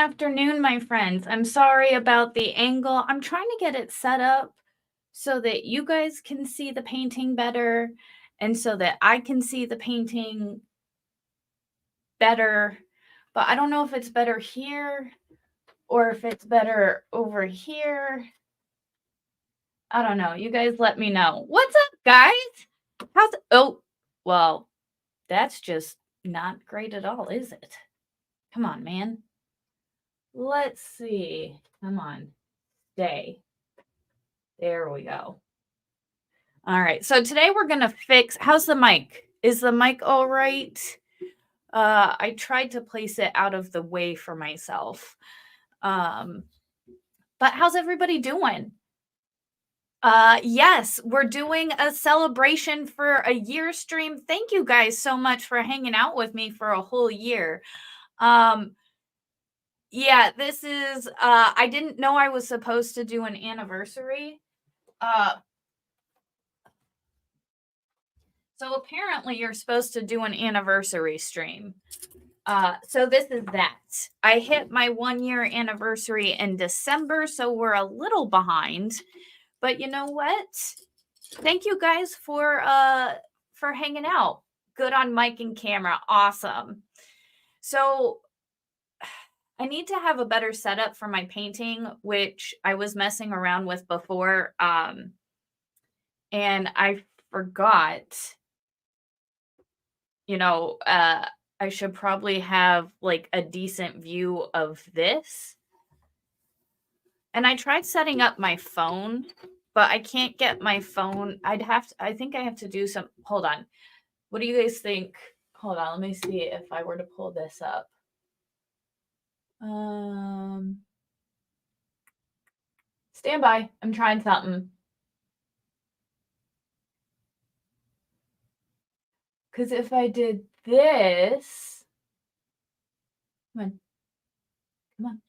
afternoon, my friends. I'm sorry about the angle. I'm trying to get it set up so that you guys can see the painting better and so that I can see the painting better. But I don't know if it's better here or if it's better over here. I don't know. You guys let me know. What's up, guys? Well, that's just not great at all, is it? Come on, man. Let's see. Come on. Stay. There we go. All right. So today we're going to fix. How's the mic? Is the mic all right? I tried to place it out of the way for myself. But how's everybody doing? Yes, we're doing a celebration for a year stream. Thank you guys so much for hanging out with me for a whole year. Yeah, this is I didn't know I was supposed to do an anniversary. So apparently you're supposed to do an anniversary stream. So this is that. I hit my 1-year anniversary in December, so we're a little behind. But you know what? Thank you guys for hanging out. Good on mic and camera. Awesome. So I need to have a better setup for my painting, which I was messing around with before. And I forgot, I should probably have like a decent view of this. And I tried setting up my phone, but I can't get my phone. I think I have to do some, hold on. What do you guys think? Hold on, let me see if I were to pull this up. Stand by. I'm trying something. Because if I did this, come on,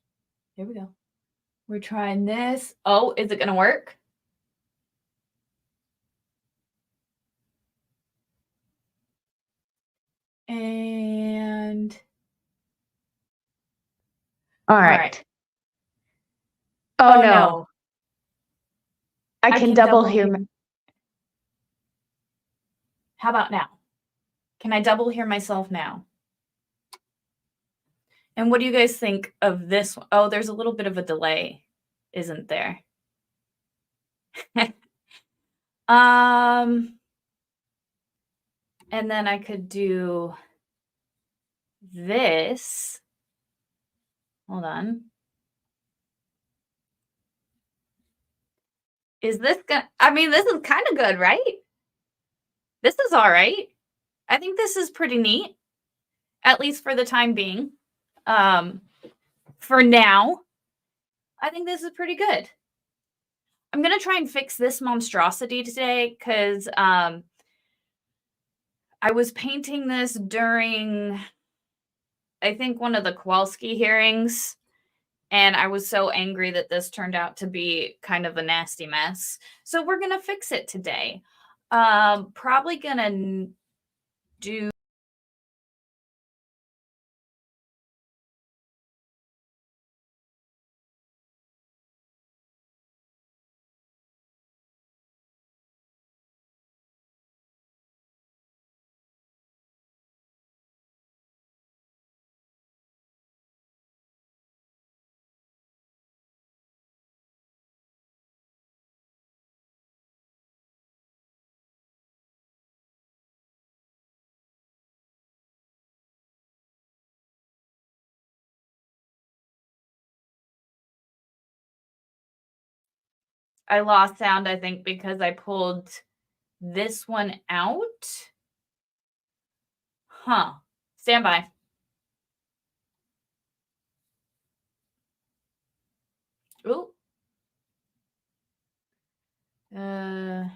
here we go. We're trying this. Oh, is it going to work? And all right. Oh, no. I can double hear. How about now? Can I double hear myself now? And what do you guys think of this one? Oh, there's a little bit of a delay, isn't there? And then I could do this. Hold on. Is this good? I mean, this is kind of good, right? This is all right. I think this is pretty neat, at least for the time being. For now, I think this is pretty good. I'm going to try and fix this monstrosity today because I was painting this during, I think, one of the Kowalski hearings. And I was so angry that this turned out to be kind of a nasty mess. So we're going to fix it today. Probably going to do. I lost sound, I think, because I pulled this one out. Huh. Stand by. Ooh. How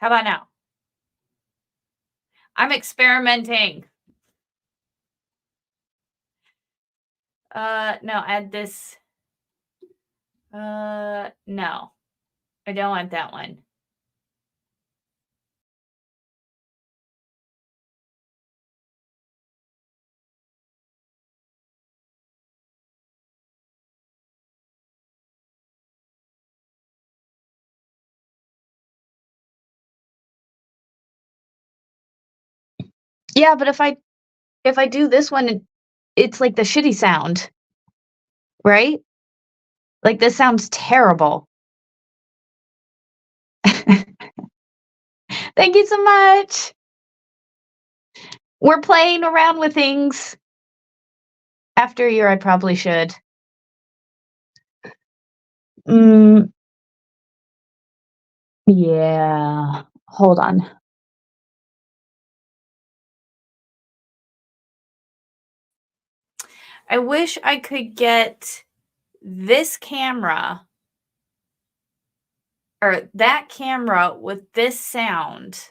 about now? I'm experimenting. No, add this. No. I don't want that one. Yeah, but if I do this one, it's like the shitty sound, right? Like, this sounds terrible. Thank you so much. We're playing around with things. After a year, I probably should. Yeah. Hold on. I wish I could get this camera or that camera with this sound.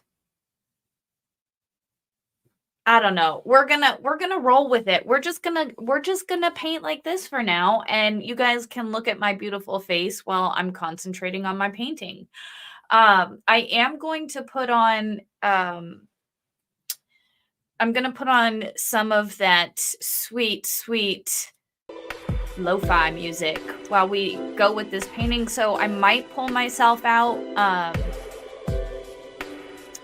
I don't know. We're gonna roll with it. We're just gonna paint like this for now, and you guys can look at my beautiful face while I'm concentrating on my painting. I am going to put on I'm gonna put on some of that sweet, sweet lo-fi music while we go with this painting. So I might pull myself out. I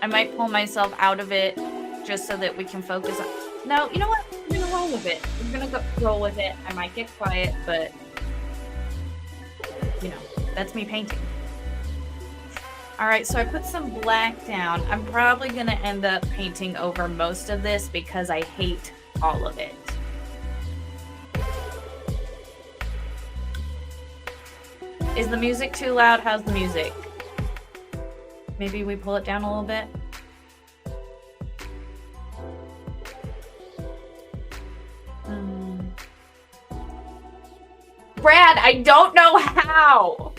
might pull myself out of it just so that we can focus on. No, you know what? We're gonna roll with it. We're gonna roll with it. I might get quiet, but you know, that's me painting. All right, so I put some black down. I'm probably gonna end up painting over most of this because I hate all of it. Is the music too loud? How's the music? Maybe we pull it down a little bit. Brad, I don't know how.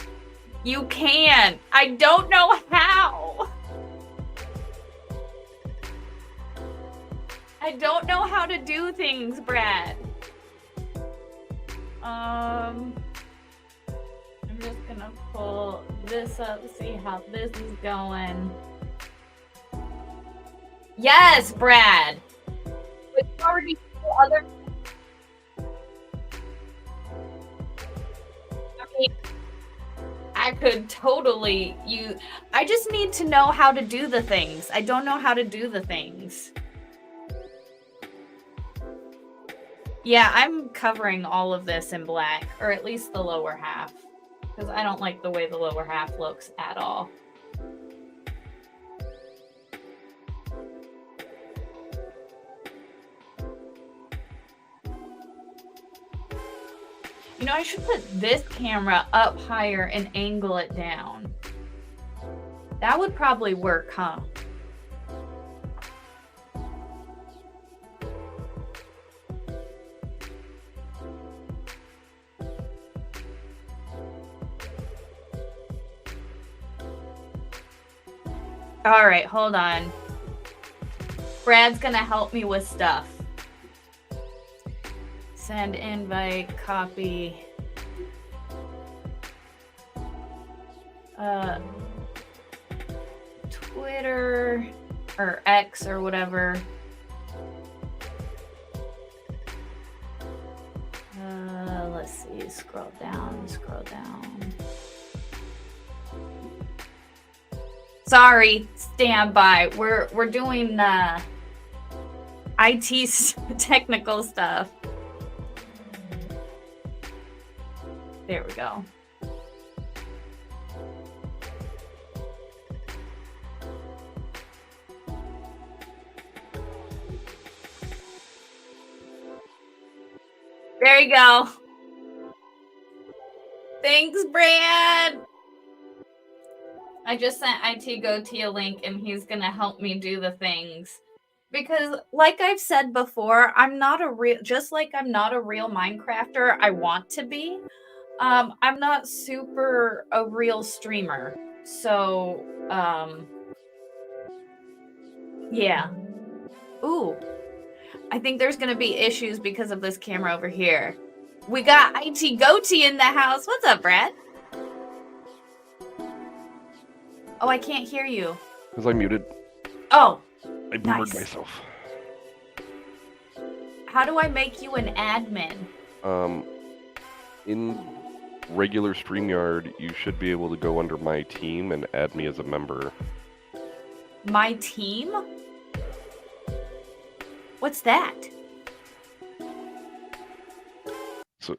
You can. I don't know how. I don't know how to do things, Brad. I'm just gonna pull this up, see how this is going. Yes, Brad. But you already do other. I mean, I could totally I just need to know how to do the things. I don't know how to do the things. Yeah, I'm covering all of this in black, or at least the lower half, because I don't like the way the lower half looks at all. You know, I should put this camera up higher and angle it down. That would probably work, huh? All right, hold on. Brad's gonna help me with stuff. Send invite, copy. Twitter or X or whatever. Let's see, scroll down. Sorry, stand by. We're doing IT technical stuff. There we go. There you go. Thanks, Brad. I just sent IT Goatee a link and he's going to help me do the things. Because like I've said before, I'm not a real, just like I'm not a real Minecrafter, I want to be. I'm not super a real streamer. So, yeah. Ooh. I think there's going to be issues because of this camera over here. We got IT Goatee in the house. What's up, Brad? Oh, I can't hear you. Because I muted. Oh. I boomered myself. How do I make you an admin? In regular StreamYard, you should be able to go under my team and add me as a member. My team? What's that? So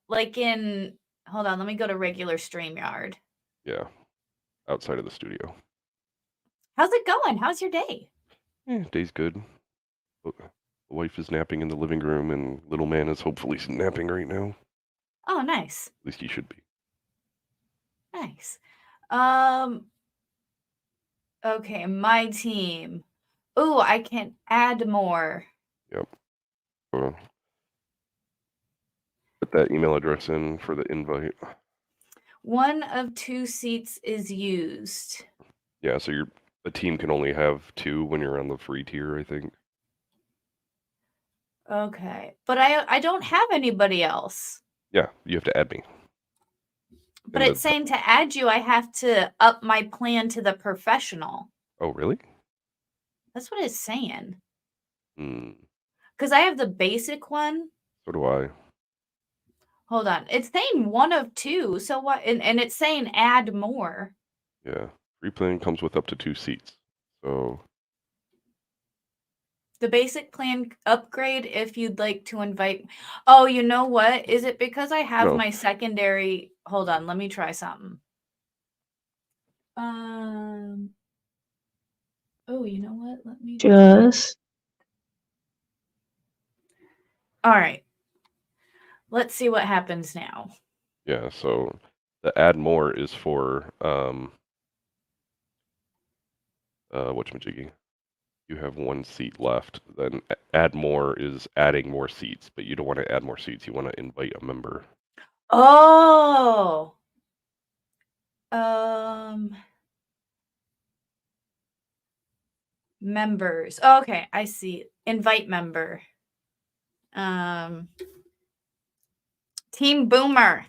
Like in, hold on, let me go to regular StreamYard. yeah, outside of the studio. How's it going? How's your day? Day's good. The wife is napping in the living room, and little man is hopefully napping right now. Oh, nice. At least he should be. Nice. Okay, my team. Ooh, I can add more. Yep. Put that email address in for the invite. 1 of 2 seats is used. Yeah, so the team can only have 2 when you're on the free tier, I think. Okay, but I don't have anybody else. Yeah, you have to add me. But And it's saying to add you, I have to up my plan to the professional. Oh, really? That's what it's saying. Hmm. Because I have the basic one. So do I. Hold on. It's saying 1 of 2. So what? And it's saying add more. Yeah. Free plan comes with up to 2 seats. So The basic plan upgrade if you'd like to invite. Oh, you know what? Is it because I have No. my secondary? Hold on. Let me try something. Oh, you know what? Let me Just All right. Let's see what happens now. yeah, so the add more is for whatchamajiggy. You have 1 seat left. Then add more is adding more seats, but you don't want to add more seats. You want to invite a member. Oh. Members. Okay, I see. Invite member. Team Boomer.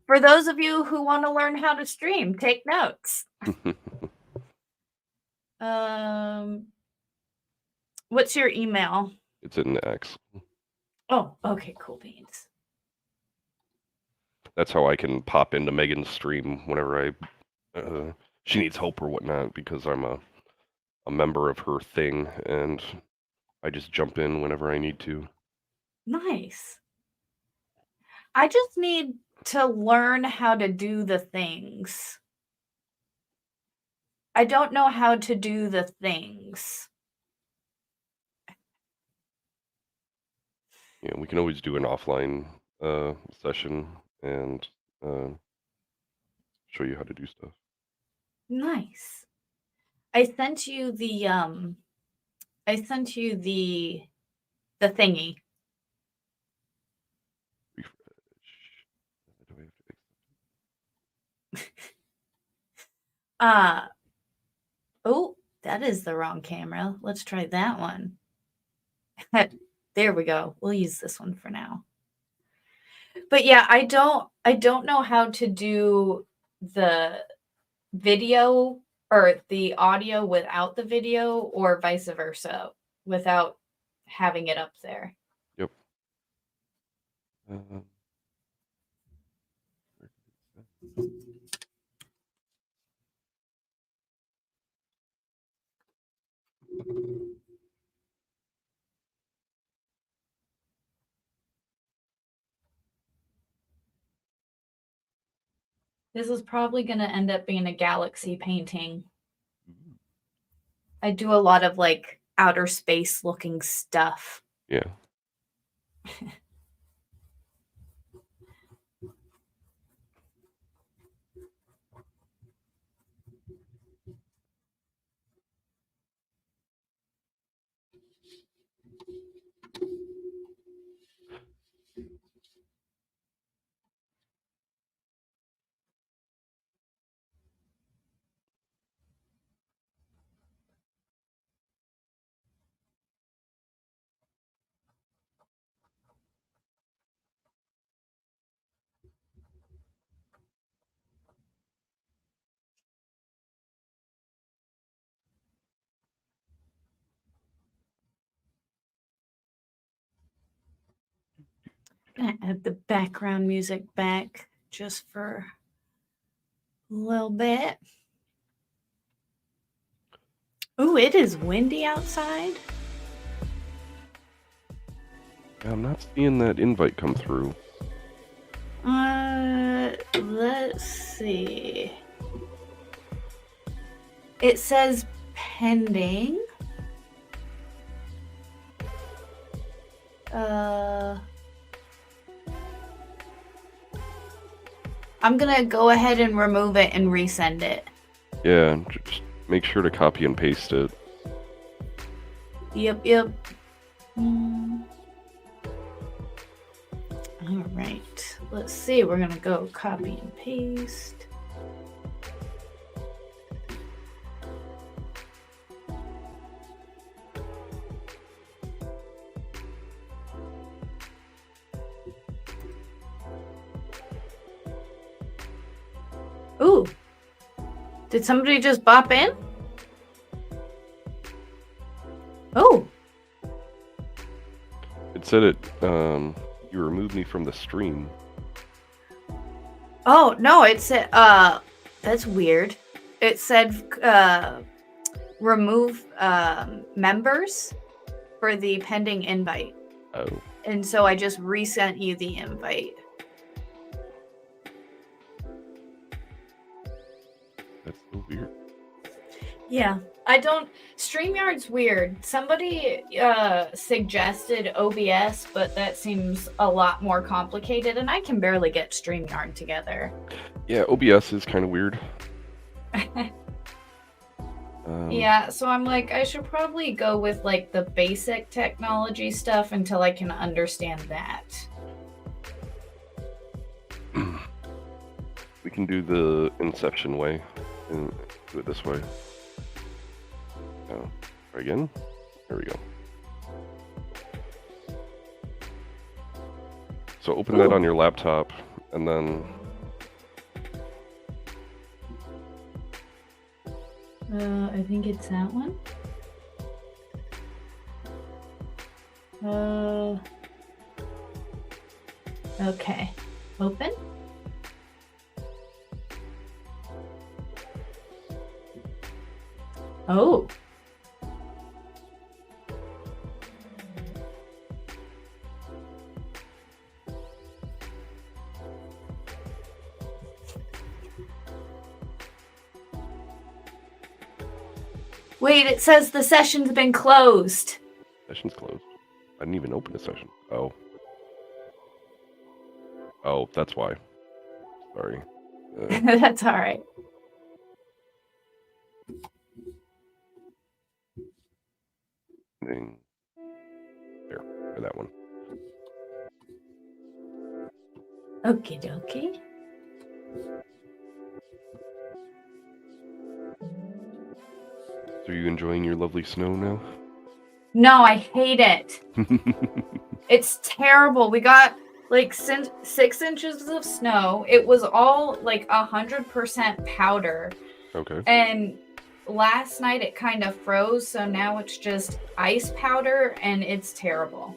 For those of you who want to learn how to stream, take notes. What's your email? It's in the X. Oh, okay, cool beans. That's how I can pop into Megan's stream whenever she needs help or whatnot, because I'm a member of her thing, and I just jump in whenever I need to. Nice. I just need to learn how to do the things. I don't know how to do the things. Yeah, we can always do an offline session and show you how to do stuff. Nice. I sent you the thingy. Refresh. Do I have to Oh, that is the wrong camera. Let's try that one. There we go. We'll use this one for now. But yeah, I don't know how to do the video or the audio without the video, or vice versa, without having it up there. Yep. This is probably going to end up being a galaxy painting. I do a lot of like outer space looking stuff. Yeah. Gonna add the background music back just for a little bit. Ooh, it is windy outside. I'm not seeing that invite come through. Let's see. It says pending. I'm gonna go ahead and remove it and resend it. Yeah, just make sure to copy and paste it. Yep. All right. Let's see. We're gonna go copy and paste. Ooh. Did somebody just bop in? Oh. It said it. You removed me from the stream. Oh, no, it said that's weird. It said remove members for the pending invite. Oh. And so I just resent you the invite. That's so weird. Yeah, I don't. StreamYard's weird. Somebody suggested OBS, but that seems a lot more complicated, and I can barely get StreamYard together. Yeah, OBS is kind of weird. Yeah, so I'm like, I should probably go with like the basic technology stuff until I can understand that. We can do the Inception way and do it this way. Oh, try again. There we go. So open that Ooh. on your laptop, and then I think it's that one. Okay. Open. Oh. Wait, it says the session's been closed. session's closed. I didn't even open a session. Oh. Oh, that's why. Sorry. That's all right. There, try that one. Okie dokie. So are you enjoying your lovely snow now? No, I hate it. It's terrible. We got like 6 inches of snow. It was all like 100% powder. Okay. And last night it kind of froze, so now it's just ice powder and it's terrible.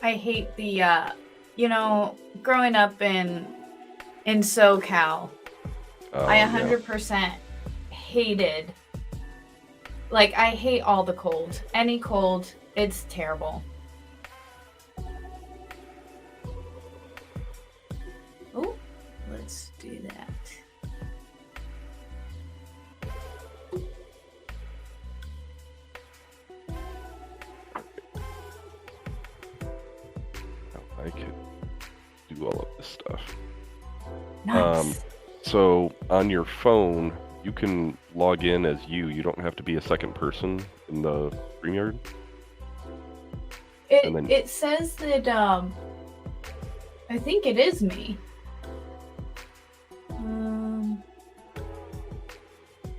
I hate the growing up in SoCal, I 100% hated, like, I hate all the cold. Any cold, it's terrible. Oh, let's do that. I could do all of this stuff. Nice. So on your phone, you can log in as you. You don't have to be a second person in the StreamYard. It says that I think it is me.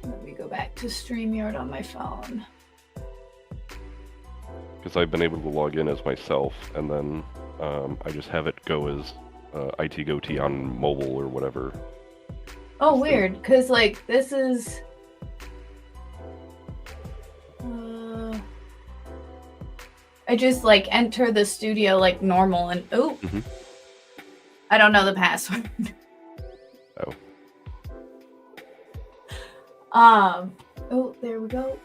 Let me go back to StreamYard on my phone. Because I've been able to log in as myself, and then I just have it go as IT Goatee on mobile or whatever. Oh, weird, because like this is I just like enter the studio like normal and I don't know the password. Oh. Oh, there we go.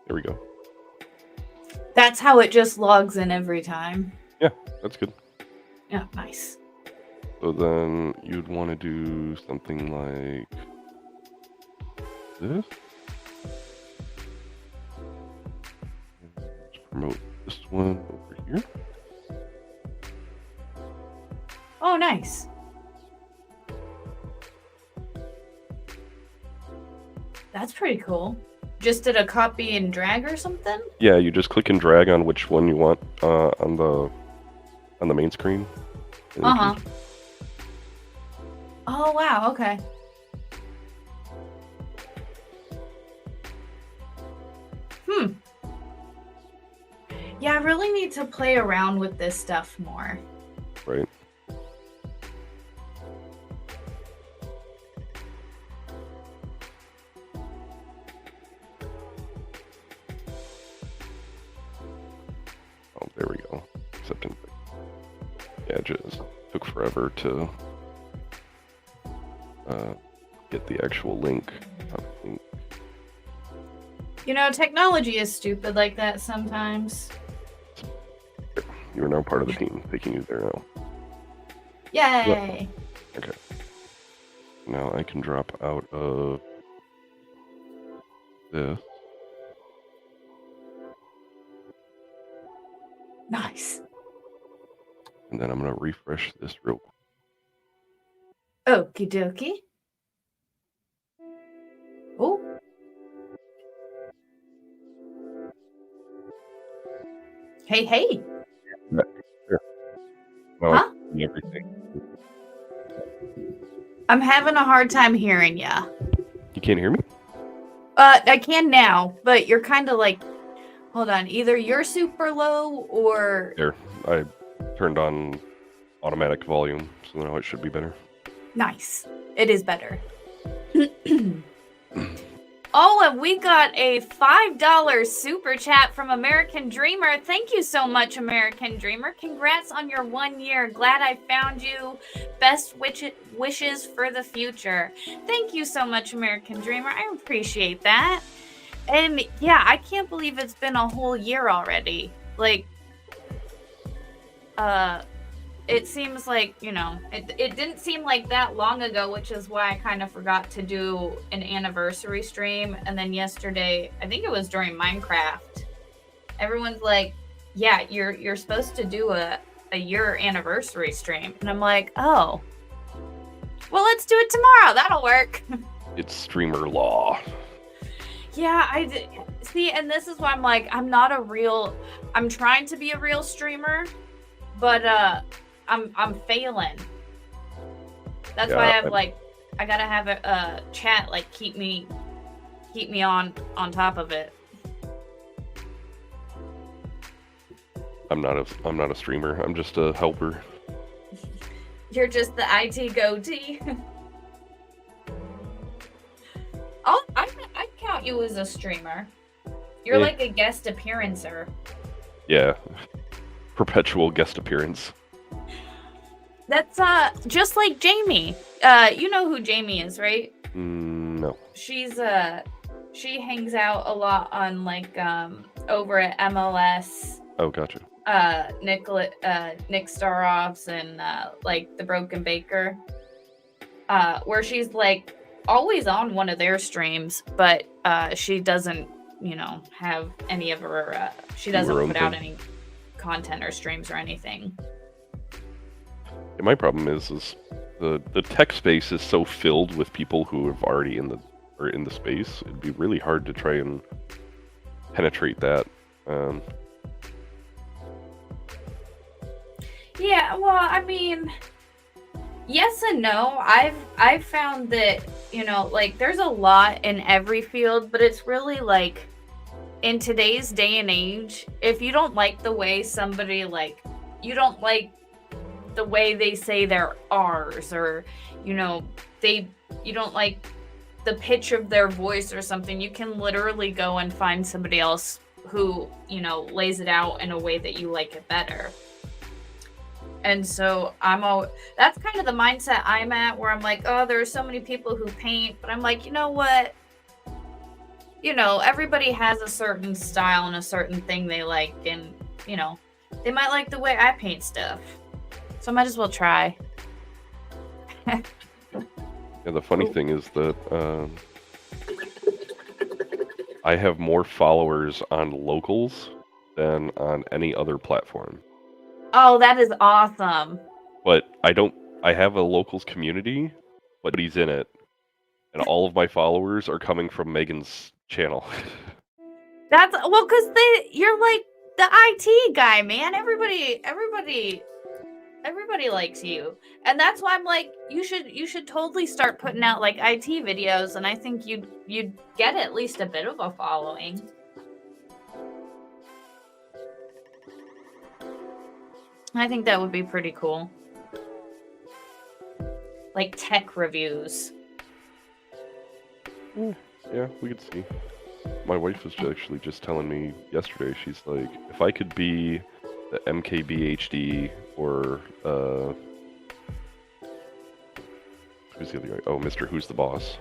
There we go. That's how it just logs in every time. That's good. Yeah, nice. So then you'd want to do something like this. Let's promote this one over here. Oh, nice. That's pretty cool. Just did a copy and drag or something? Yeah, you just click and drag on which one you want on the main screen. And you Uh-huh. can- Oh, wow, okay. Yeah, I really need to play around with this stuff more. Right. Oh, there we go. Accepting. Yeah, it just took forever to get the actual link. You know, technology is stupid like that sometimes. You are now part of the team. Taking you there now. Yay! Okay. Now I can drop out of this. Nice. And then I'm going to refresh this real quick. Okie dokie. Oh. Hey, hey. Well, Huh? everything. I'm having a hard time hearing ya. You can't hear me? I can now, but you're kind of like, hold on, either you're super low or There. I turned on automatic volume, so now it should be better. nice. It is better. Oh, and we got a $5 super chat from American Dreamer. Thank you so much, American Dreamer. Congrats on your 1 year. Glad I found you. Best wishes for the future. Thank you so much, American Dreamer. I appreciate that. And yeah, I can't believe it's been a whole year already. Like, it seems like, you know, it didn't seem like that long ago, which is why I kind of forgot to do an anniversary stream. And then yesterday, I think it was during Minecraft, everyone's like, yeah, you're supposed to do a year anniversary stream. And I'm like, oh, well, let's do it tomorrow. That'll work. It's streamer law. Yeah, see, and this is why I'm like, I'm trying to be a real streamer, but I'm failing. That's why I gotta have a chat like keep me on top of it. I'm not a streamer. I'm just a helper. You're just the IT goatee. I'd count you as a streamer. You're Yeah. like a guest appearancer. Yeah. Perpetual guest appearance. That's just like Jamie. You know who Jamie is, right? No. She's she hangs out a lot on like over at MLS. Oh, gotcha. Nick Staroffs and like the Broken Baker. Where she's like always on one of their streams, but she doesn't, you know, have any of her she doesn't own put out thing. any content or streams or anything. Yeah, my problem is the tech space is so filled with people who have already in the space. It'd be really hard to try and penetrate that. Yeah, well, I mean, yes and no. I've found that, you know, like there's a lot in every field, but it's really like in today's day and age, if you don't like the way somebody like you don't like the way they say their R's, or you know, you don't like the pitch of their voice or something, you can literally go and find somebody else who, you know, lays it out in a way that you like it better. And so that's kind of the mindset I'm at, where I'm like, oh, there are so many people who paint, but I'm like, you know what? Everybody has a certain style and a certain thing they like, and they might like the way I paint stuff, so I might as well try. Yeah, the funny Ooh. thing is that I have more followers on Locals than on any other platform. Oh, that is awesome. But I have a Locals community, but he's in it. And all of my followers are coming from Megan's channel. That's well, because you're like the IT guy, man. Everybody likes you, and that's why I'm like, you should totally start putting out like IT videos, and I think you'd get at least a bit of a following. I think that would be pretty cool. Like tech reviews. Yeah, we could see. My wife was actually just telling me yesterday, she's like, if I could be the MKBHD or who's the other guy? Oh, Mr. Who's the Boss.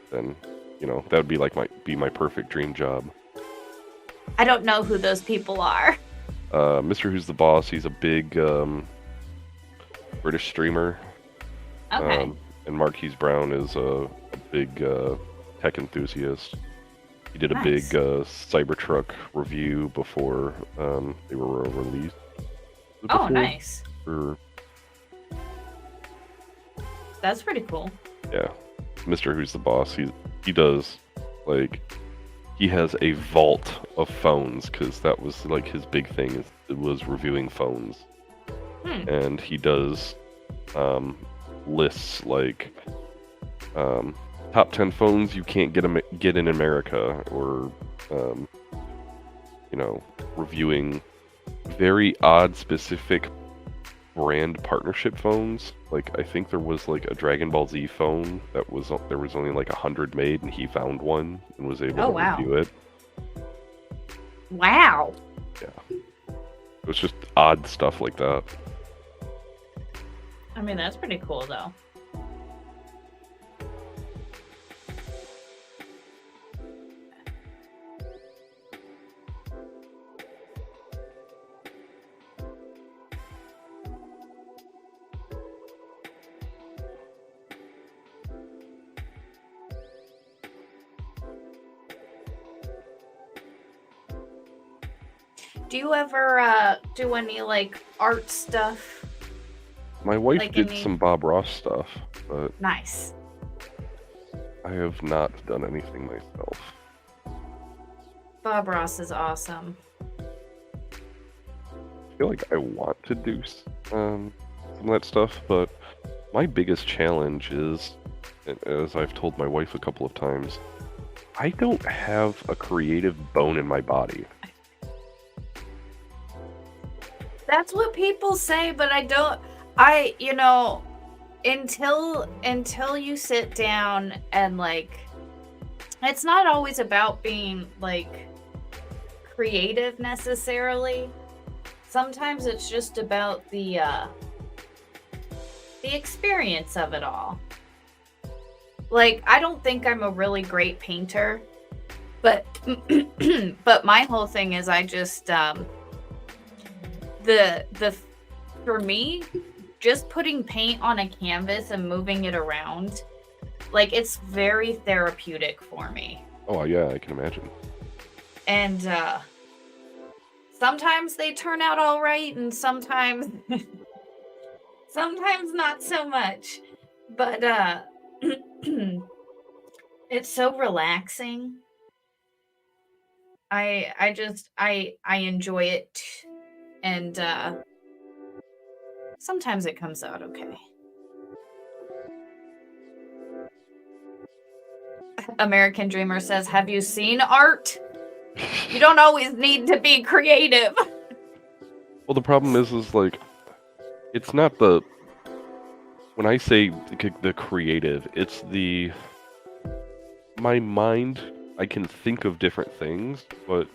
Then, that would be like my perfect dream job. I don't know who those people are. Mr. Who's the Boss, he's a big British streamer. Okay. And Marquise Brown is a big tech enthusiast. He did a big Cybertruck review before they were released. Oh, nice. Or, That's pretty cool. yeah, Mr. Who's the Boss, he does, like, he has a vault of phones, because that was like his big thing, was reviewing phones. And he does lists like top 10 phones you can't get in America, or reviewing very odd specific brand partnership phones. Like, I think there was like a Dragon Ball Z phone there was only like 100 made, and he found one and was able to review it. Wow. Yeah, it was just odd stuff like that. I mean, that's pretty cool though. Do you ever do any like art stuff? My wife Like did any- some Bob Ross stuff, but Nice. I have not done anything myself. Bob Ross is awesome. I feel like I want to do some of that stuff, but my biggest challenge is, as I've told my wife a couple of times, I don't have a creative bone in my body. That's what people say, but I don't. Until you sit down and like, it's not always about being like creative necessarily. Sometimes it's just about the experience of it all. Like, I don't think I'm a really great painter, but but my whole thing is I just for me, just putting paint on a canvas and moving it around, like, it's very therapeutic for me. Oh yeah, I can imagine. And sometimes they turn out all right, and sometimes not so much. But it's so relaxing. I enjoy it, and sometimes it comes out okay. American Dreamer says, "Have you seen art? You don't always need to be creative." Well, the problem is like, it's not when I say the creative, it's my mind, I can think of different things, but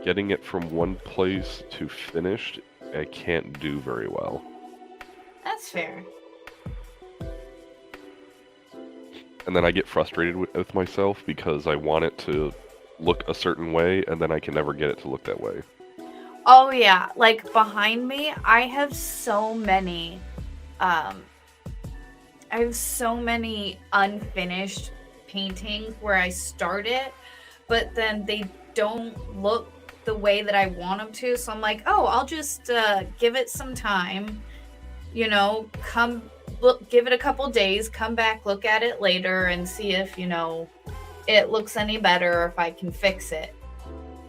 getting it from one place to finished, I can't do very well. That's fair. And then I get frustrated with myself because I want it to look a certain way, and then I can never get it to look that way. Oh yeah, like behind me, I have so many unfinished paintings where I start it, but then they don't look the way that I want them to. So I'm like, oh, I'll just give it some time, you know, come look, give it a couple days, come back, look at it later and see if, you know, it looks any better or if I can fix it.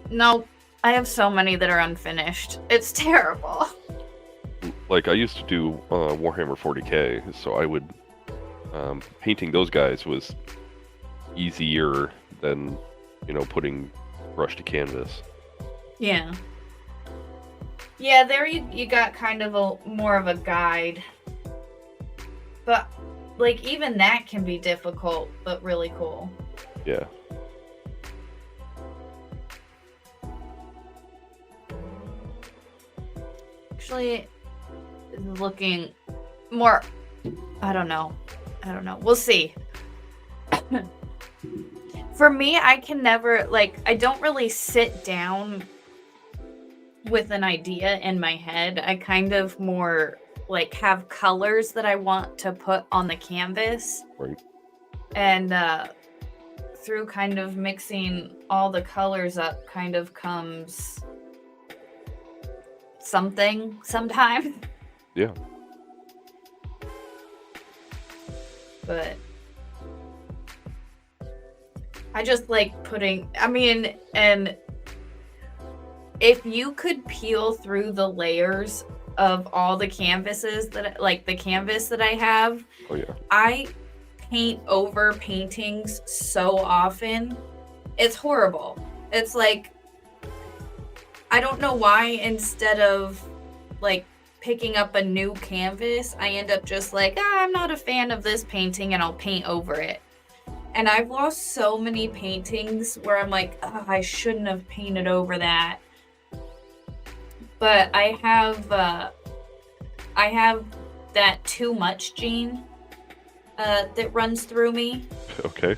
No, I have so many that are unfinished. It's terrible. Like, I used to do Warhammer 40k, so I would... painting those guys was easier than, you know, putting brush to canvas. Yeah. Yeah, there you got kind of a more of a guide. But like even that can be difficult, but really cool. Yeah. Actually, looking more, I don't know. We'll see. For me, I can never, like, I don't really sit down with an idea in my head. I kind of more like have colors that I want to put on the canvas. Right. And through kind of mixing all the colors up kind of comes something sometime. Yeah. But I just like putting, I mean, and if you could peel through the layers of all the canvases that, like the canvas that I have, Oh yeah. I paint over paintings so often. It's horrible. It's like, I don't know why instead of like picking up a new canvas, I end up just like, I'm not a fan of this painting and I'll paint over it. And I've lost so many paintings where I'm like, I shouldn't have painted over that. But I have that too much gene that runs through me. Okay.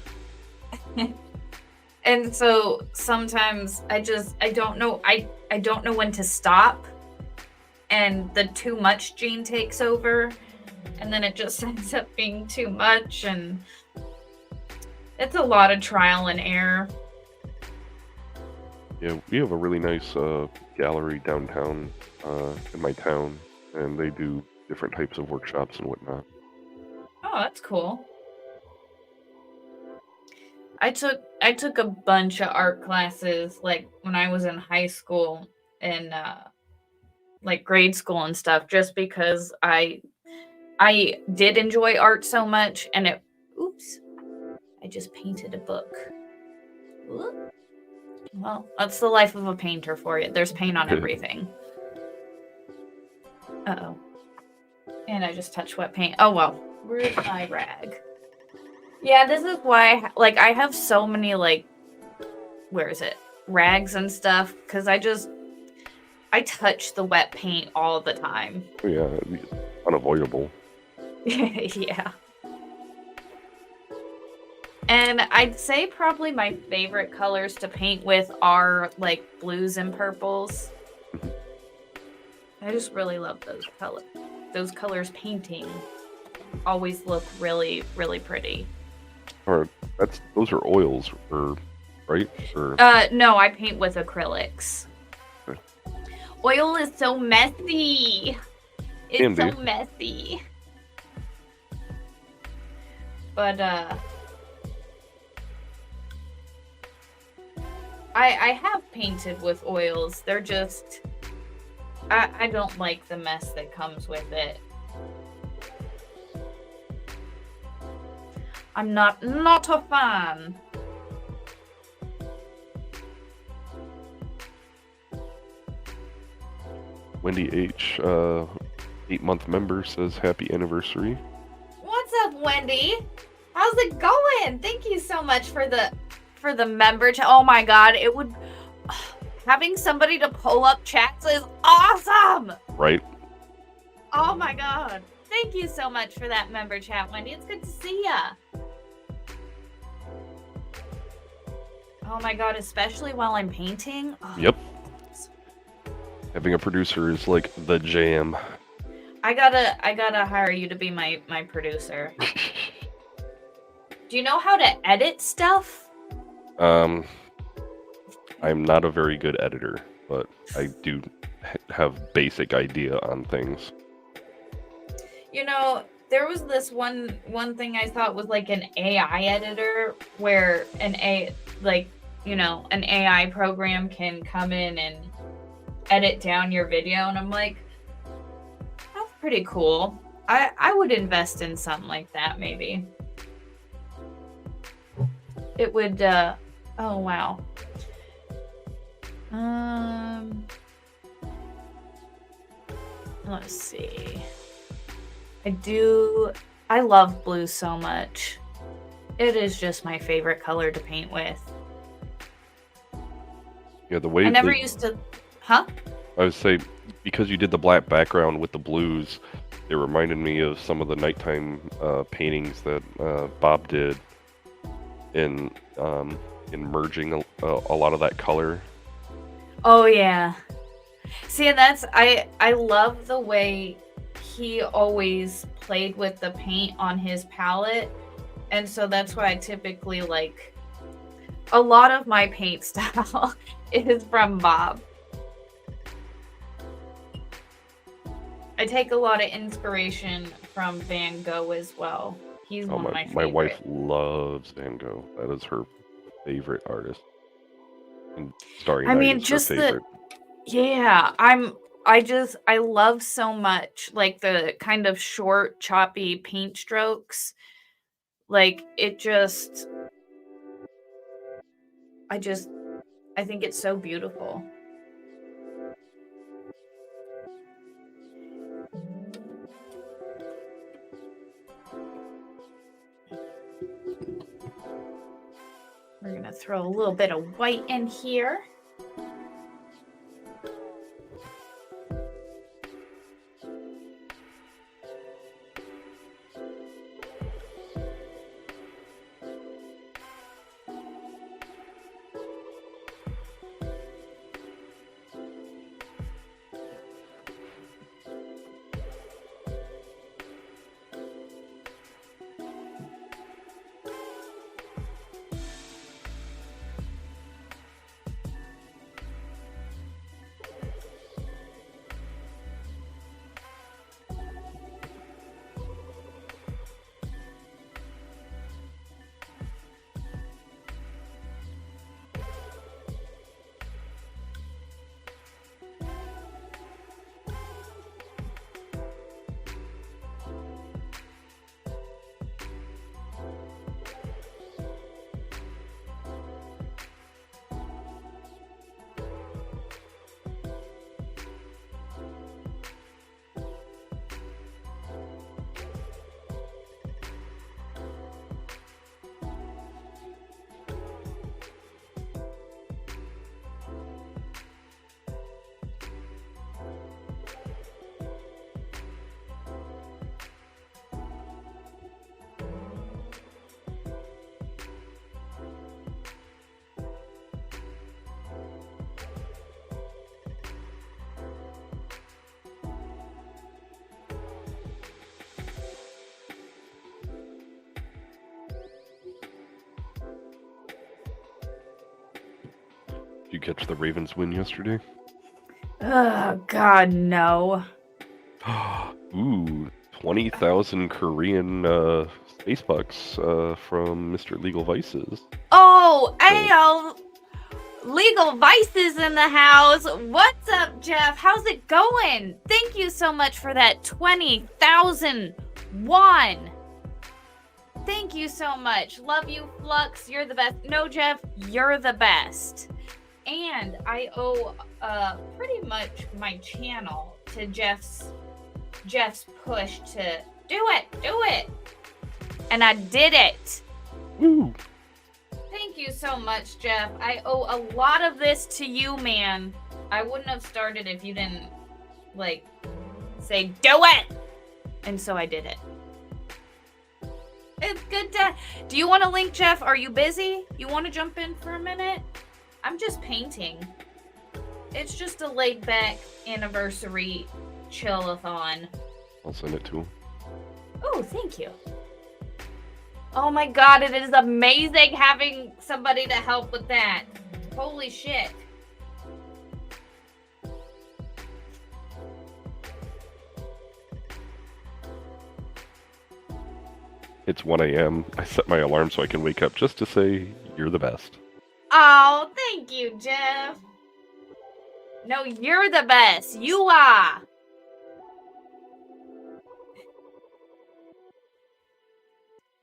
And so sometimes I don't know when to stop, and the too much gene takes over, and then it just ends up being too much, and it's a lot of trial and error. Yeah, we have a really nice gallery downtown in my town, and they do different types of workshops and whatnot. Oh, that's cool. I took a bunch of art classes like when I was in high school and like grade school and stuff, just because I did enjoy art so much, and it, oops, I just painted a book. Ooh. Well, that's the life of a painter for you. There's paint on everything. Uh-oh. And I just touched wet paint. Oh, well. Where's my rag? Yeah, this is why, like, I have so many, like, where is it? Rags and stuff, because I touch the wet paint all the time. Oh, yeah, unavoidable. Yeah. And I'd say probably my favorite colors to paint with are, like, blues and purples. I just really love those colors. Those colors painting always look really, really pretty. Or those are oils, or right? Or No, I paint with acrylics. Okay. Oil is so messy. It's Can so be. messy. But I have painted with oils. They're just, I don't like the mess that comes with it. I'm not a fan. Wendy H, 8-month member, says happy anniversary. What's up, Wendy? How's it going? Thank you so much for the member. Oh my god, it would, having somebody to pull up chats is awesome. Right? Oh my god. Thank you so much for that member chat, Wendy. It's good to see ya. Oh my god, especially while I'm painting. Oh, Yep. Having a producer is like the jam. I gotta hire you to be my producer. Do you know how to edit stuff? I'm not a very good editor, but I do have basic idea on things. You know, there was this one thing I thought was like an AI editor where an AI program can come in and edit down your video, and I'm like, that's pretty cool. I would invest in something like that maybe. It would oh wow. Let's see. I love blue so much. It is just my favorite color to paint with. Yeah, the way I never used to, huh? I would say, because you did the black background with the blues, it reminded me of some of the nighttime paintings that Bob did in merging a lot of that color. Oh yeah. See, and that's I love the way he always played with the paint on his palette, and so that's why I typically like a lot of my paint style is from Bob. I take a lot of inspiration from Van Gogh as well. He's one of my favorite. My wife loves Van Gogh. That is her favorite artist. And Starry I Night mean, is her just favorite. I love so much like the kind of short, choppy paint strokes. Like it just I think it's so beautiful. We're going to throw a little bit of white in here. Did you catch the Ravens win yesterday? Oh God, no. Ooh, 20,000 Korean space bucks from Mr. Legal Vices. Oh, ayo! Legal Vices in the house. What's up, Jeff? How's it going? Thank you so much for that 20,000 won. Thank you so much. Love you, Flux. You're the best. No, Jeff, you're the best. And I owe pretty much my channel to Jeff's push to do it. And I did it. Woo! Thank you so much, Jeff. I owe a lot of this to you, man. I wouldn't have started if you didn't, like, say, do it! And so I did it. It's good to... Do you want to link, Jeff? Are you busy? You want to jump in for a minute? I'm just painting. It's just a laid-back anniversary chill-a-thon. I'll send it to him. Oh, thank you. Oh my god, it is amazing having somebody to help with that. Holy shit. It's 1 a.m. I set my alarm so I can wake up just to say you're the best. Oh, thank you, Jeff. No, you're the best. You are.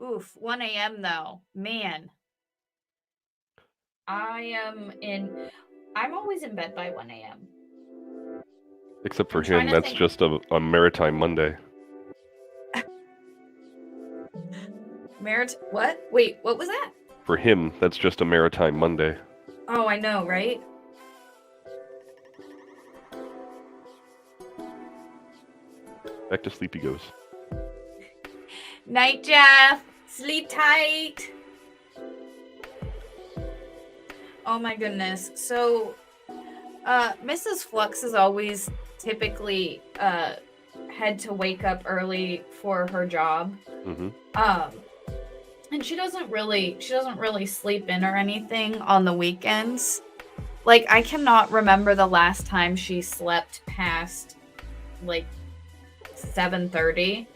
Oof, 1 a.m. though. Man. I'm always in bed by 1 a.m. Except for I'm trying him, to that's think. just a maritime Monday. What? Wait, what was that? For him, that's just a maritime Monday. Oh, I know, right? Back to sleep he goes. Night, Jeff. Sleep tight. Oh my goodness. So, Mrs. Flux is always typically had to wake up early for her job. Mm-hmm. And she doesn't really sleep in or anything on the weekends. Like, I cannot remember the last time she slept past like 7:30.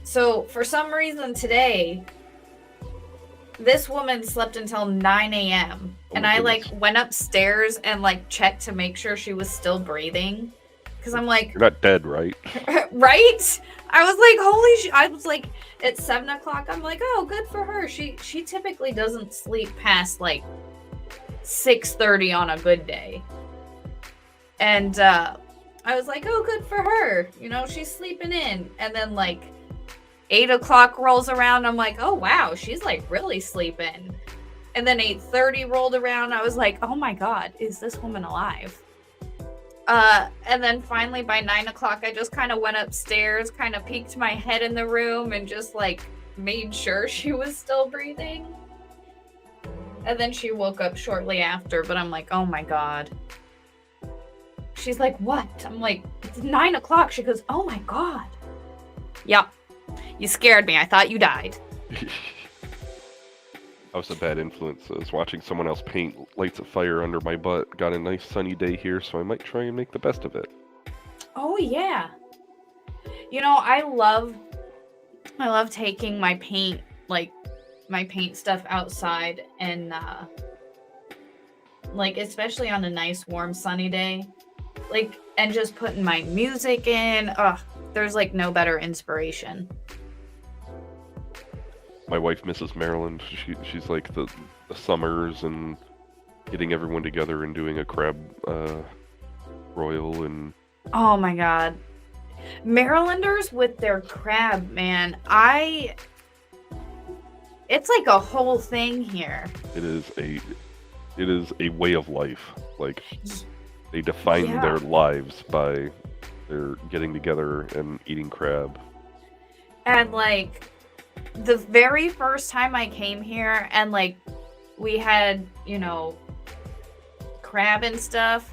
So for some reason today, this woman slept until 9 a.m. Oh and my I like goodness. went upstairs and like checked to make sure she was still breathing. Cause I'm like, You're not dead, right? right? I was like, holy shit. I was like, at 7 o'clock, I'm like, oh, good for her. She typically doesn't sleep past like 6:30 on a good day. And I was like, oh, good for her. You know, she's sleeping in. And then like 8 o'clock rolls around. I'm like, oh, wow, she's like really sleeping. And then 8:30 rolled around. I was like, oh my God, is this woman alive? And then finally by 9 o'clock, I just kind of went upstairs, kind of peeked my head in the room and just like made sure she was still breathing. And then she woke up shortly after, but I'm like, oh my God. She's like, what? I'm like, it's 9 o'clock. She goes, oh my God. Yep. You scared me. I thought you died. I was a bad influence. I was watching someone else paint lights of fire under my butt. Got a nice sunny day here, so I might try and make the best of it. Oh yeah. You know, I love taking my paint stuff outside and like especially on a nice warm sunny day. Like and just putting my music in. There's like no better inspiration. My wife, Mrs. Maryland, she's like the summers and getting everyone together and doing a crab broil and... Oh my God. Marylanders with their crab, man. It's like a whole thing here. It is a way of life. Like, they define their lives by their getting together and eating crab. And like the very first time I came here and like we had, you know, crab and stuff,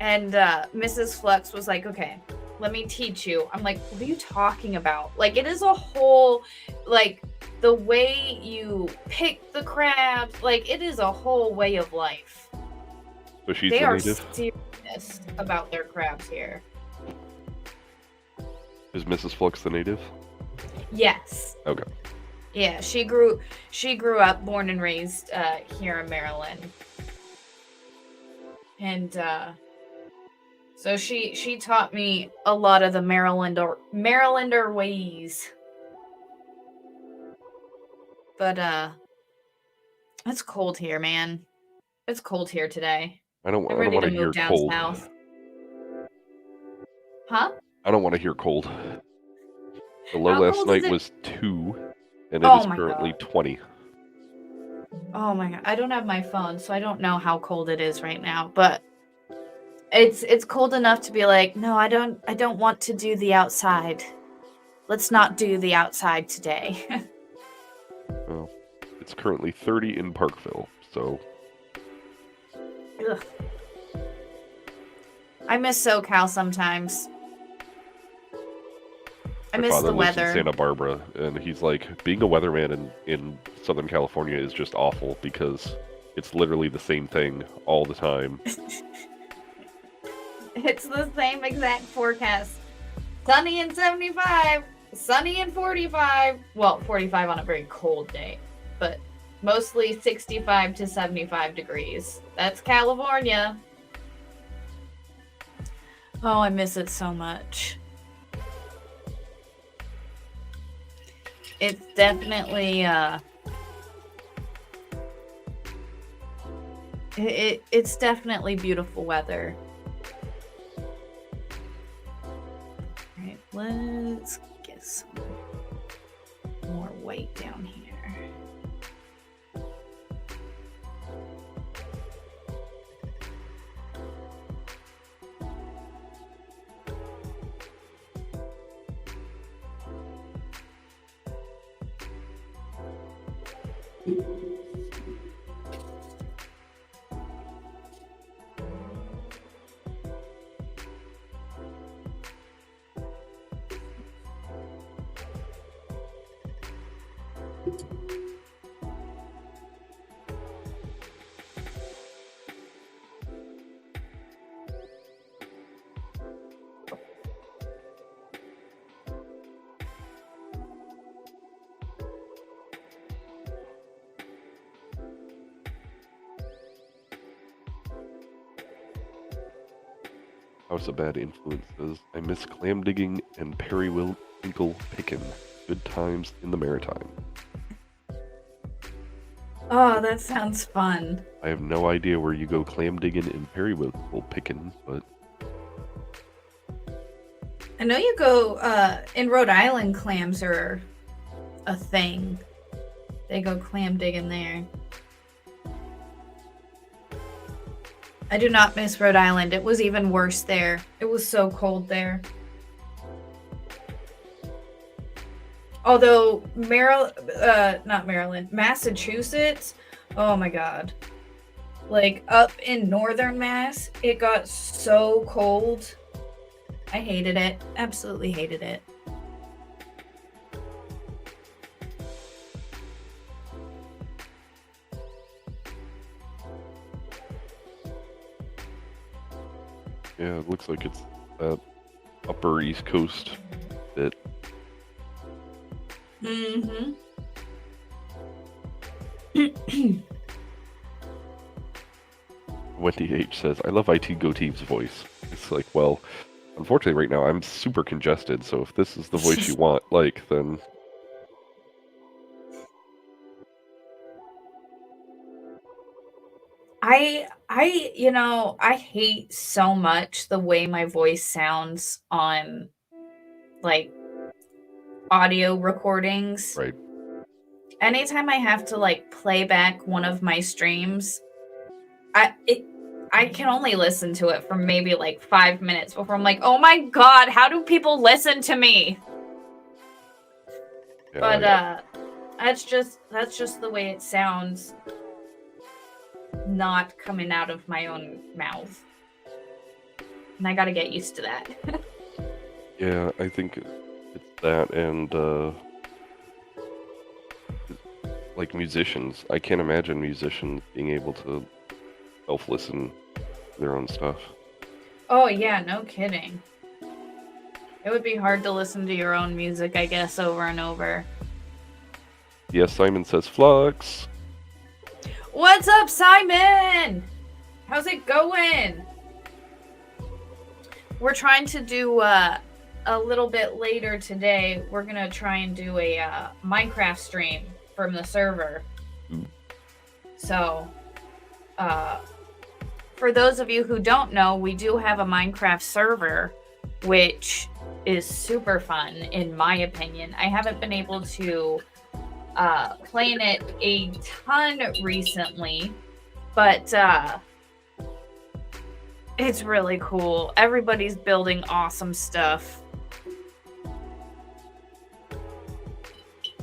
and Mrs. Flux was like, okay, let me teach you. I'm like, what are you talking about? Like, it is a whole, like, the way you pick the crabs, like, it is a whole way of life. So she's They a are native? serious about their crabs here. Is Mrs. Flux the native? Yes. Okay. Yeah, she grew up, born and raised here in Maryland. And so she taught me a lot of the Marylander ways. But it's cold here, man. It's cold here today. I don't I'm want ready to to hear move down cold. south. Huh? I don't want to hear cold. The low How last cold is night it? was 2, and it Oh is my currently God. 20. Oh my God. I don't have my phone, so I don't know how cold it is right now, but it's cold enough to be like, no, I don't want to do the outside. let's not do the outside today. Well, it's currently 30 in Parkville, so Ugh. I miss SoCal sometimes. I my miss father the lives in weather. Santa Barbara, and he's like, being a weatherman in Southern California is just awful because it's literally the same thing all the time. It's the same exact forecast. Sunny and 75, sunny and 45. Well, 45 on a very cold day, but mostly 65 to 75 degrees. That's California. Oh, I miss it so much. It's definitely it's definitely beautiful weather. All right, let's get some more weight down here. House of Bad Influences. I miss clam digging and periwinkle picking. Good times in the Maritime. Oh, that sounds fun. I have no idea where you go clam digging and periwinkle picking, but I know you go in Rhode Island, clams are a thing. They go clam digging there. I do not miss Rhode Island. It was even worse there. It was so cold there. Although not Maryland, Massachusetts, oh my God. Like up in northern Mass, it got so cold. I hated it. Absolutely hated it. yeah, it looks like it's that upper East Coast bit. Mm-hmm. Wendy H says, I love IT Goatee's voice. It's like, well, unfortunately right now I'm super congested, so if this is the voice you want, like, then I hate so much the way my voice sounds on like audio recordings. right. Anytime I have to like play back one of my streams, I can only listen to it for maybe like 5 minutes before I'm like, oh my God, how do people listen to me? Yeah, But yeah. that's just the way it sounds, not coming out of my own mouth. And I gotta get used to that. Yeah, I think it's that and like musicians. I can't imagine musicians being able to self-listen to their own stuff. Oh yeah, no kidding. It would be hard to listen to your own music, I guess, over and over. Yes, Simon says Flux. What's up, Simon? How's it going? We're trying to do a little bit later today. We're gonna try and do a Minecraft stream from the server. Ooh. So, for those of you who don't know, we do have a Minecraft server, which is super fun, in my opinion. I haven't been able to play in it a ton recently, but it's really cool. Everybody's building awesome stuff.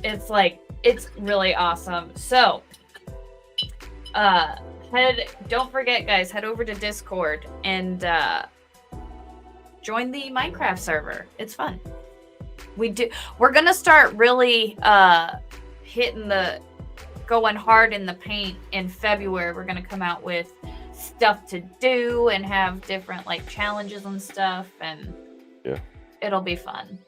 it's really awesome. So, don't forget, guys, head over to Discord and join the Minecraft server. It's fun. We're gonna start really going hard in the paint in February. We're gonna come out with stuff to do and have different like challenges and stuff, and Yeah. it'll be fun.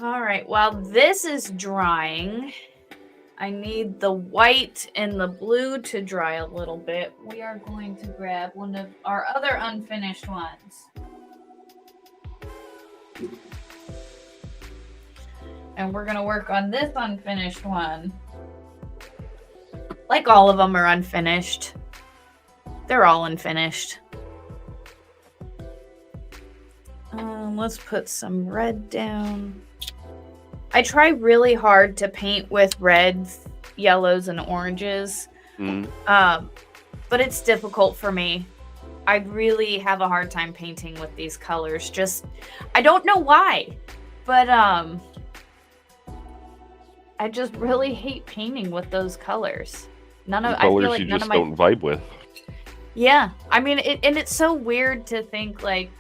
All right, while this is drying, I need the white and the blue to dry a little bit. We are going to grab one of our other unfinished ones. And we're going to work on this unfinished one. Like all of them are unfinished. They're all unfinished. Let's put some red down. I try really hard to paint with reds, yellows, and oranges. But it's difficult for me. I really have a hard time painting with these colors. I don't know why, but I just really hate painting with those colors. Colors you just don't vibe with. Yeah, I mean, it's so weird to think like,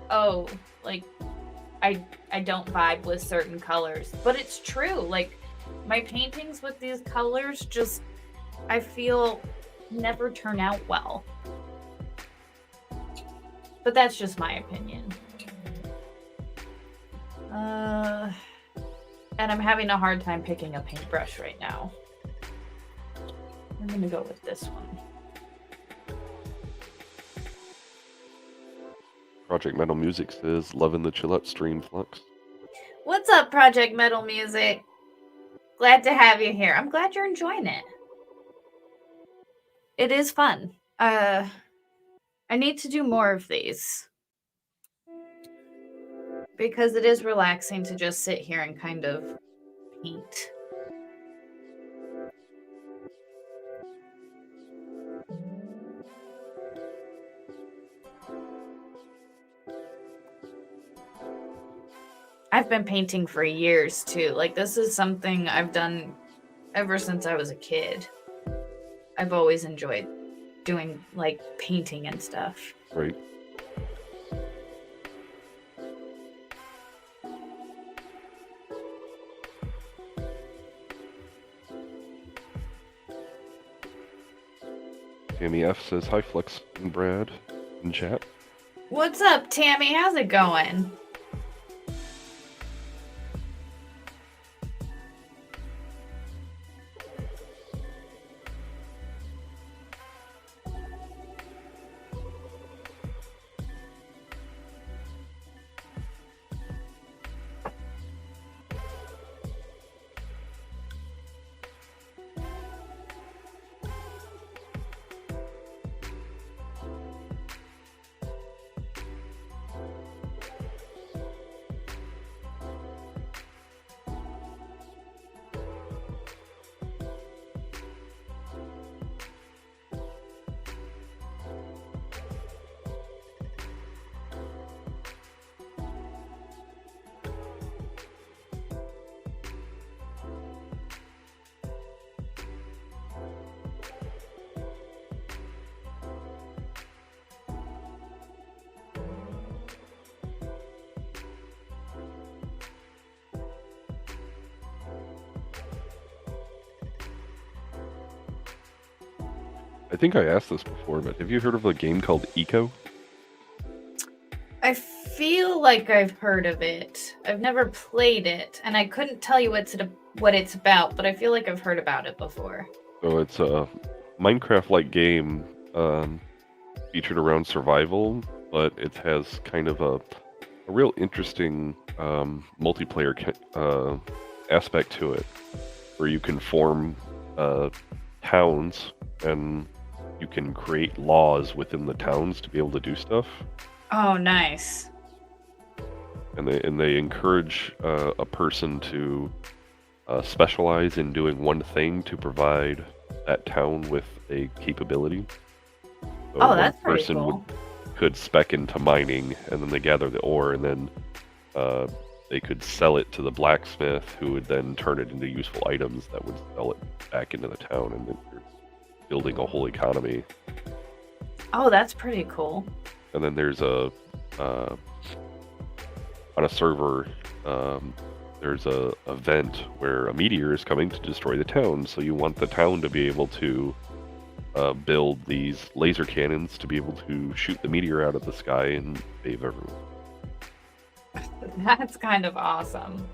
oh, like I don't vibe with certain colors, but it's true. Like my paintings with these colors just, I feel, never turn out well. But that's just my opinion. And I'm having a hard time picking a paintbrush right now. I'm gonna go with this one. Project Metal Music says, loving the chill out stream, Flux. What's up, Project Metal Music? Glad to have you here. I'm glad you're enjoying it. It is fun. I need to do more of these. Because it is relaxing to just sit here and kind of paint. I've been painting for years too. Like this is something I've done ever since I was a kid. I've always enjoyed doing like painting and stuff. Right. Tammy F says, hi Flux and Brad in chat. What's up, Tammy? How's it going? I think I asked this before, but have you heard of a game called Eco? I feel like I've heard of it. I've never played it, and I couldn't tell you what it's about, but I feel like I've heard about it before. So it's a Minecraft-like game featured around survival, but it has kind of a real interesting multiplayer aspect to it, where you can form towns and you can create laws within the towns to be able to do stuff. Oh, nice. And they encourage a person to specialize in doing one thing to provide that town with a capability. So Oh, that's pretty cool. could spec into mining, and then they gather the ore, and then they could sell it to the blacksmith, who would then turn it into useful items that would sell it back into the town, and then you're building a whole economy. Oh, that's pretty cool. And then there's on a server, there's a event where a meteor is coming to destroy the town. So you want the town to be able to build these laser cannons to be able to shoot the meteor out of the sky and save everyone. That's kind of awesome.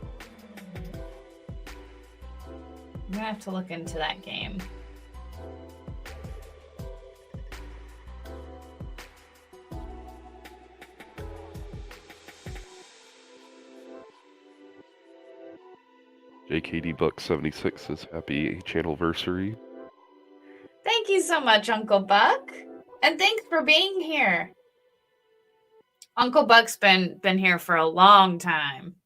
I'm gonna have to look into that game. JKD Buck 76 says happy channelversary. Thank you so much, Uncle Buck. And thanks for being here. Uncle Buck's been here for a long time.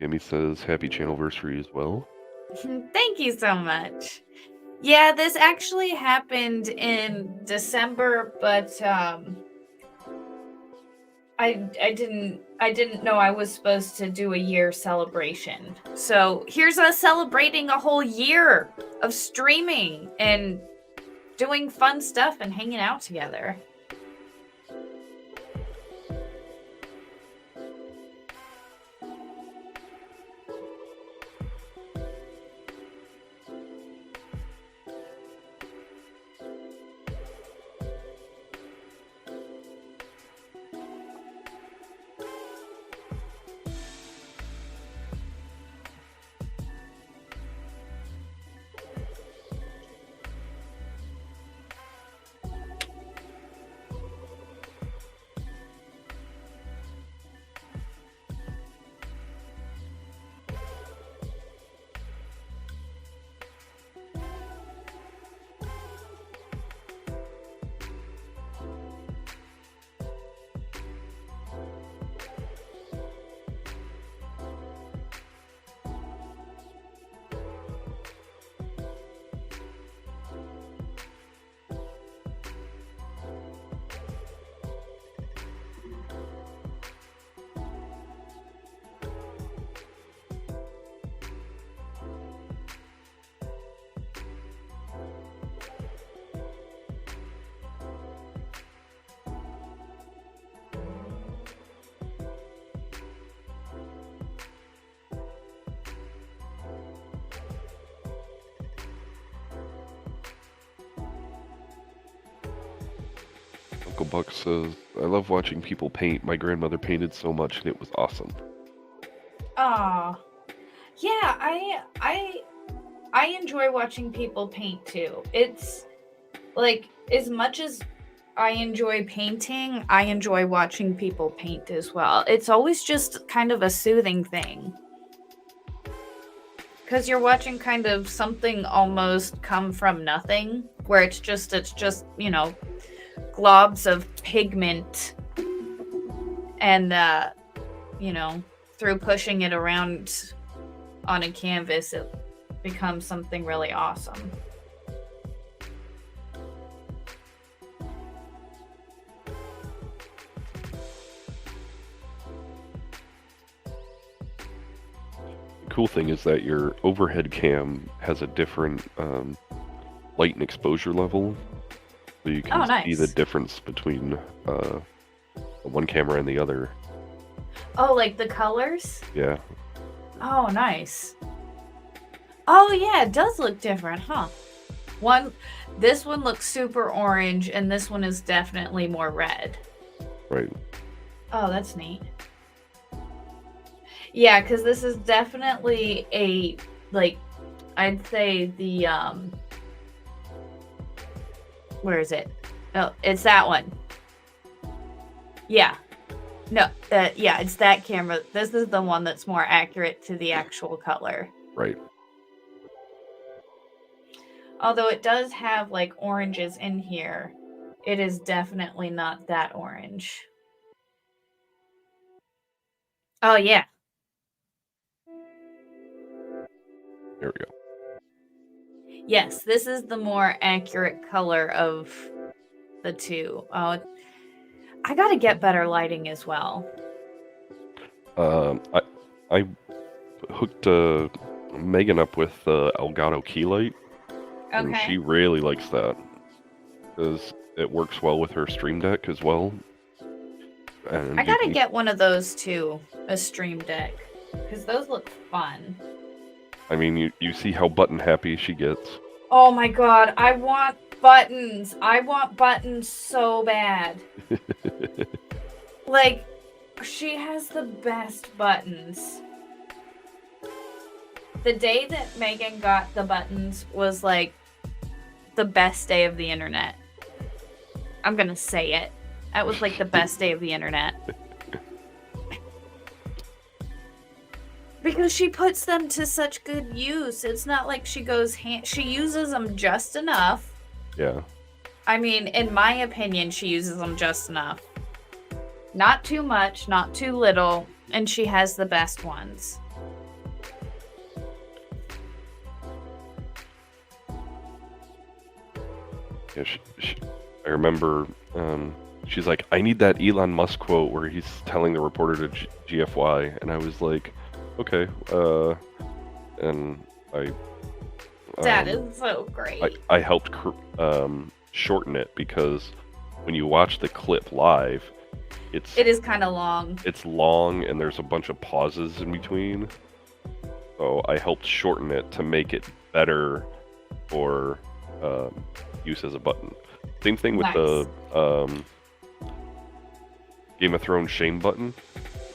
Amy says happy channelversary as well. Thank you so much. Yeah, this actually happened in December, but I didn't know I was supposed to do a year celebration. So here's us celebrating a whole year of streaming and doing fun stuff and hanging out together. Uncle Buck says, I love watching people paint. My grandmother painted so much and it was awesome. Aw. Yeah, I enjoy watching people paint too. It's like, as much as I enjoy painting, I enjoy watching people paint as well. It's always just kind of a soothing thing. Because you're watching kind of something almost come from nothing, where it's just, you know, globs of pigment, and you know, through pushing it around on a canvas, it becomes something really awesome. The cool thing is that your overhead cam has a different light and exposure level. So you can see the nice. difference between one camera and the other. Oh, like the colors? Yeah. Oh, nice. Oh, yeah, it does look different, huh? This one looks super orange, and this one is definitely more red. Right. Oh, that's neat. Yeah, because this is definitely a, like, I'd say the, where is it? Oh, it's that one. Yeah. No, yeah, it's that camera. This is the one that's more accurate to the actual color. Right. Although it does have, like, oranges in here, it is definitely not that orange. Oh, yeah. There we go. Yes, this is the more accurate color of the two. Oh, I gotta get better lighting as well. I hooked Megan up with the Elgato key light, and Okay. she really likes that because it works well with her Stream Deck as well. And I you gotta can- get one of those too, a Stream Deck, because those look fun. I mean, you see how button happy she gets. Oh my god, I want buttons. I want buttons so bad. Like, she has the best buttons. The day that Megan got the buttons was like the best day of the internet. I'm gonna say it. That was like the best day of the internet. Because she puts them to such good use. It's not like she goes she uses them just enough. Yeah. I mean, in my opinion, she uses them just enough. Not too much, not too little, and she has the best ones. Yeah, I remember she's like, I need that Elon Musk quote where he's telling the reporter to GFY, and I was like, okay, and I. That is so great. I helped shorten it because when you watch the clip live, It is kind of long. It's long and there's a bunch of pauses in between. So I helped shorten it to make it better for use as a button. Same thing with the Game of Thrones shame button.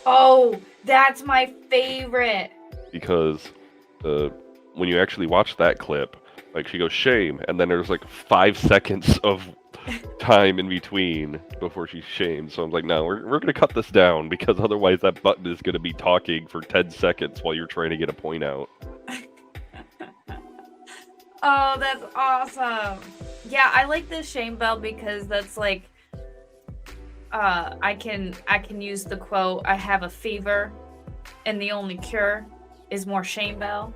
Oh, that's my favorite. Because when you actually watch that clip, like she goes shame, and then there's like 5 seconds of time in between before she's shamed. So I'm like, no, we're gonna cut this down because otherwise that button is gonna be talking for 10 seconds while you're trying to get a point out. Oh, that's awesome. Yeah, I like this shame bell because that's like I can use the quote, I have a fever and the only cure is more shame bell.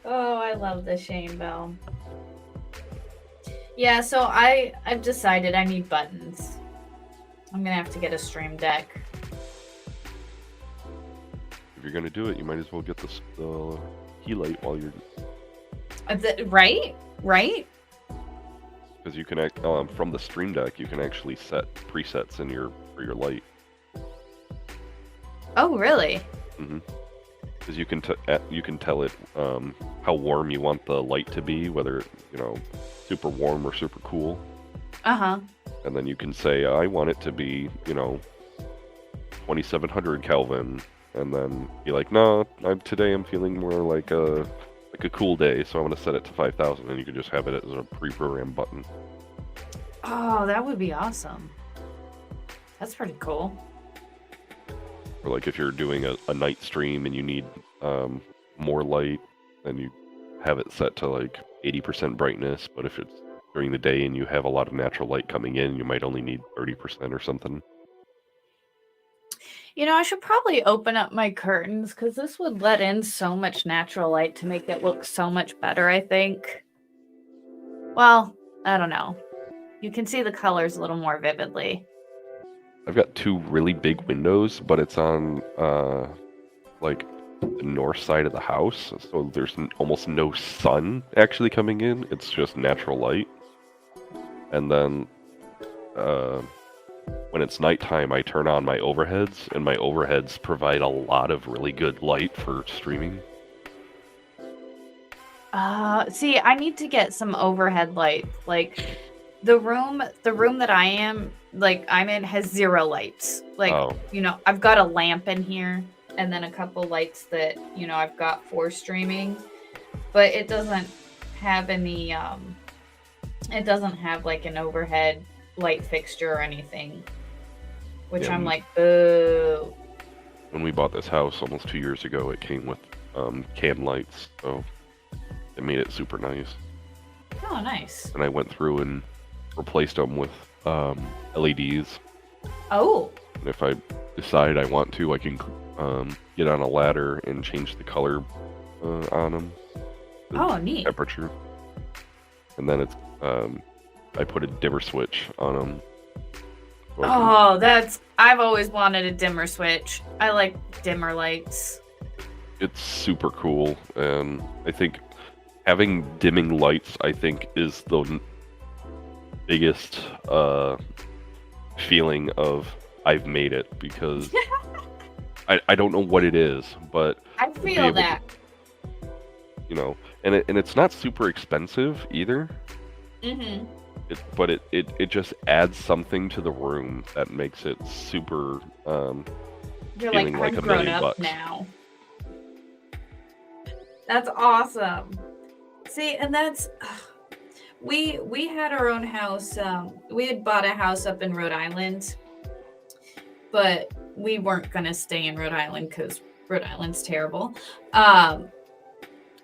Oh, I love the shame bell. Yeah, so I've decided I need buttons. I'm gonna have to get a Stream Deck. If you're gonna do it, you might as well get the key light while you're. Right? Because you can from the Stream Deck, you can actually set presets in for your light. Oh, really? Mm-hmm. Because you can tell it how warm you want the light to be, whether super warm or super cool. Uh-huh. And then you can say, I want it to be 2700 Kelvin, and then you're like, no, today I'm feeling more like a cool day, so I'm gonna set it to 5000, and you can just have it as a pre-programmed button. Oh, that would be awesome. That's pretty cool. Or like if you're doing a night stream and you need more light, then you have it set to like 80% brightness. But if it's during the day and you have a lot of natural light coming in, you might only need 30% or something. I should probably open up my curtains because this would let in so much natural light to make it look so much better, I think. Well, I don't know. You can see the colors a little more vividly. I've got 2 really big windows, but it's on like the north side of the house, so there's almost no sun actually coming in. It's just natural light. And then when it's nighttime, I turn on my overheads, and my overheads provide a lot of really good light for streaming. See, I need to get some overhead lights. Like the room that I'm in has 0 lights. Like, Oh. I've got a lamp in here and then a couple lights that, I've got for streaming, but it doesn't have any it doesn't have like an overhead light fixture or anything, which Yeah. I'm like, boo. When we bought this house almost 2 years ago, it came with can lights, so it made it super nice. Oh, nice. And I went through and replaced them with LEDs. Oh, And if I decide I want to, I can get on a ladder and change the color on them. Oh, neat. Temperature. And then it's I put a dimmer switch on them. Oh, I've always wanted a dimmer switch. I like dimmer lights. It's super cool, and I think having dimming lights, I think, is the biggest feeling of I've made it, because I don't know what it is, but I to be feel able to- that. you know, and it's not super expensive either. Mm-hmm. But it just adds something to the room that makes it super You're feeling like, like I'm $1 grown million up now. That's awesome. See, and that's we had our own house. We had bought a house up in Rhode Island, but we weren't gonna stay in Rhode Island because Rhode Island's terrible.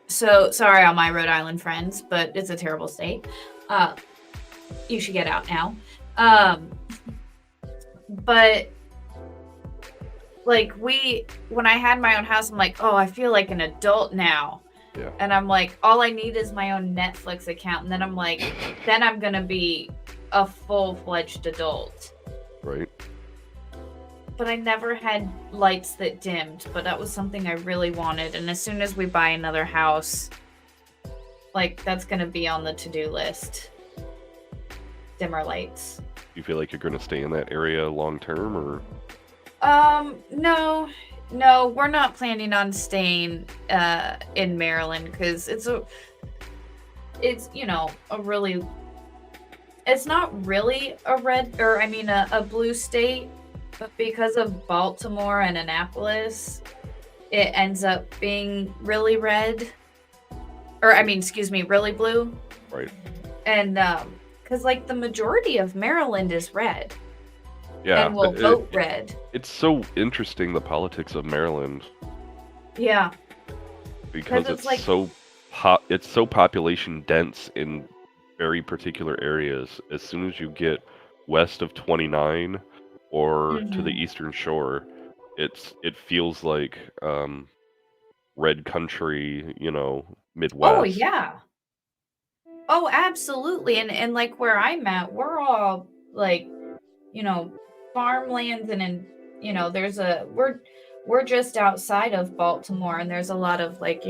So sorry, all my Rhode Island friends, but it's a terrible state. You should get out now. But like when I had my own house, I'm like, oh, I feel like an adult now. Yeah. And I'm like, all I need is my own Netflix account. And then I'm like, then I'm gonna be a full-fledged adult. right. But I never had lights that dimmed, but that was something I really wanted. And as soon as we buy another house, like that's gonna be on the to-do list. Dimmer lights. Do you feel like you're going to stay in that area long term, or No, we're not planning on staying in Maryland because it's you know a really, it's not really a red, or I mean a blue state, but because of Baltimore and Annapolis, it ends up being really red, or I mean, excuse me, really blue. right? And because like the majority of Maryland is red Yeah, and will but vote red. it's so interesting, the politics of Maryland, Yeah. because it's it's like- it's so population dense in very particular areas. As soon as you get west of 29 or to the Mhm. eastern shore, it feels like red country, Midwest. Oh yeah. Oh, absolutely. And like where I'm at, we're all like, farmlands, and we're just outside of Baltimore, and there's a lot of like,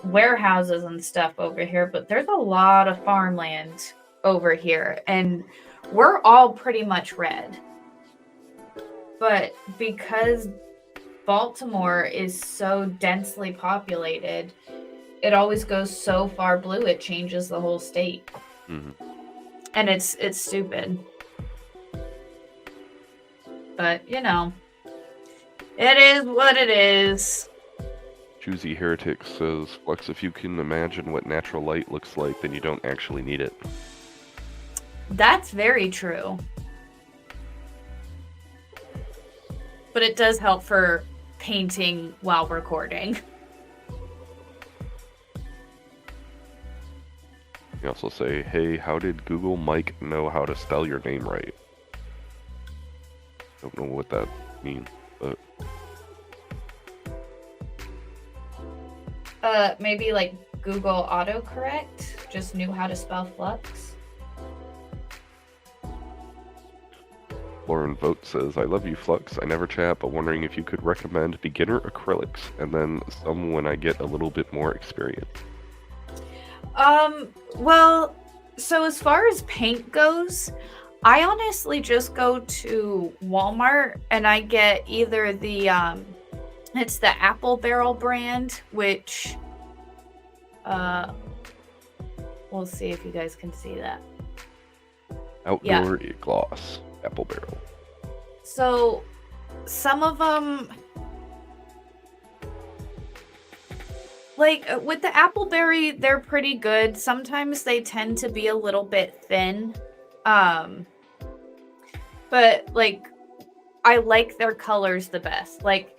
warehouses and stuff over here, but there's a lot of farmland over here, and we're all pretty much red. But because Baltimore is so densely populated, it always goes so far blue it changes the whole state. Mhm. And it's stupid. But it is what it is. Choosy Heretic says, Flux, if you can imagine what natural light looks like, then you don't actually need it. That's very true. But it does help for painting while recording. You also say, hey, how did Google Mike know how to spell your name right? Don't know what that means, but Maybe like Google autocorrect just knew how to spell Flux. Lauren Vogt says, I love you, Flux. I never chat, but wondering if you could recommend beginner acrylics and then some when I get a little bit more experience. Well, so as far as paint goes, I honestly just go to Walmart and I get either the it's the Apple Barrel brand, which we'll see if you guys can see that. Outdoor gloss, Apple Barrel. So some of them, like with the Appleberry, they're pretty good. Sometimes they tend to be a little bit thin. But like I like their colors the best. Like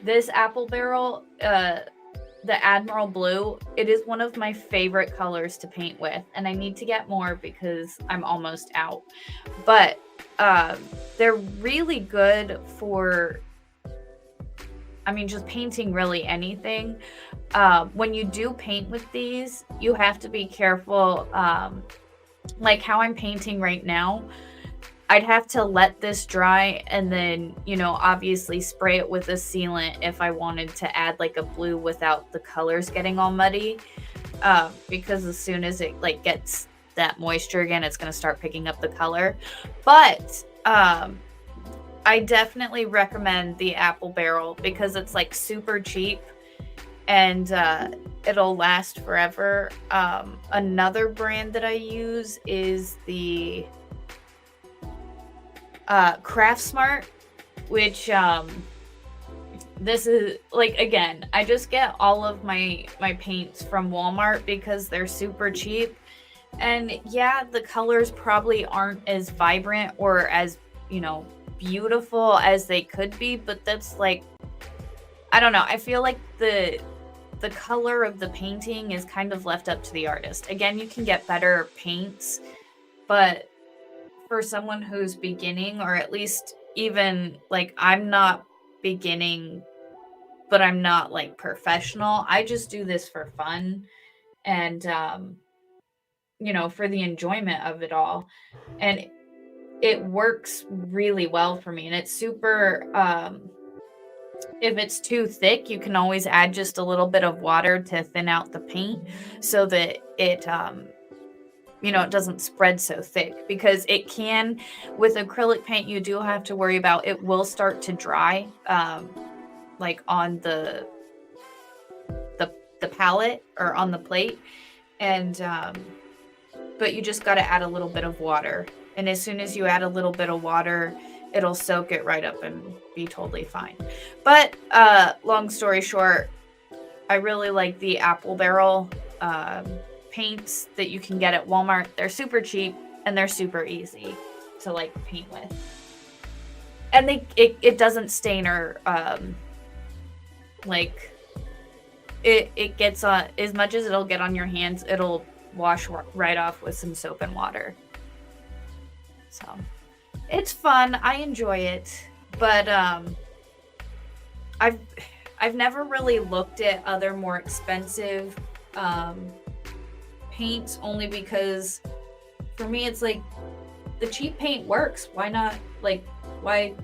this Apple Barrel, the Admiral Blue, it is one of my favorite colors to paint with, and I need to get more because I'm almost out. But they're really good for I mean, just painting really anything. When you do paint with these, you have to be careful. Like how I'm painting right now, I'd have to let this dry and then, obviously spray it with a sealant if I wanted to add like a blue without the colors getting all muddy. Because as soon as it like gets that moisture again, it's going to start picking up the color. But I definitely recommend the Apple Barrel because it's like super cheap and it'll last forever. Another brand that I use is the Craftsmart, which this is like, again, I just get all of my paints from Walmart because they're super cheap. And yeah, the colors probably aren't as vibrant or as, beautiful as they could be, but that's like, I don't know. I feel like the color of the painting is kind of left up to the artist. Again, you can get better paints, but for someone who's beginning, or at least even like I'm not beginning, but I'm not like professional. I just do this for fun and for the enjoyment of it all. And it works really well for me. And it's super if it's too thick, you can always add just a little bit of water to thin out the paint so that it it doesn't spread so thick, because it can, with acrylic paint, you do have to worry about it will start to dry like on the palette or on the plate, and but you just got to add a little bit of water, and as soon as you add a little bit of water, it'll soak it right up and be totally fine. But long story short, I really like the Apple Barrel paints that you can get at Walmart. They're super cheap and they're super easy to like paint with, and it doesn't stain or like it gets on, as much as it'll get on your hands, it'll wash right off with some soap and water. So it's fun. I enjoy it, but I've never really looked at other more expensive paints, only because for me it's like the cheap paint works. Why not, like, why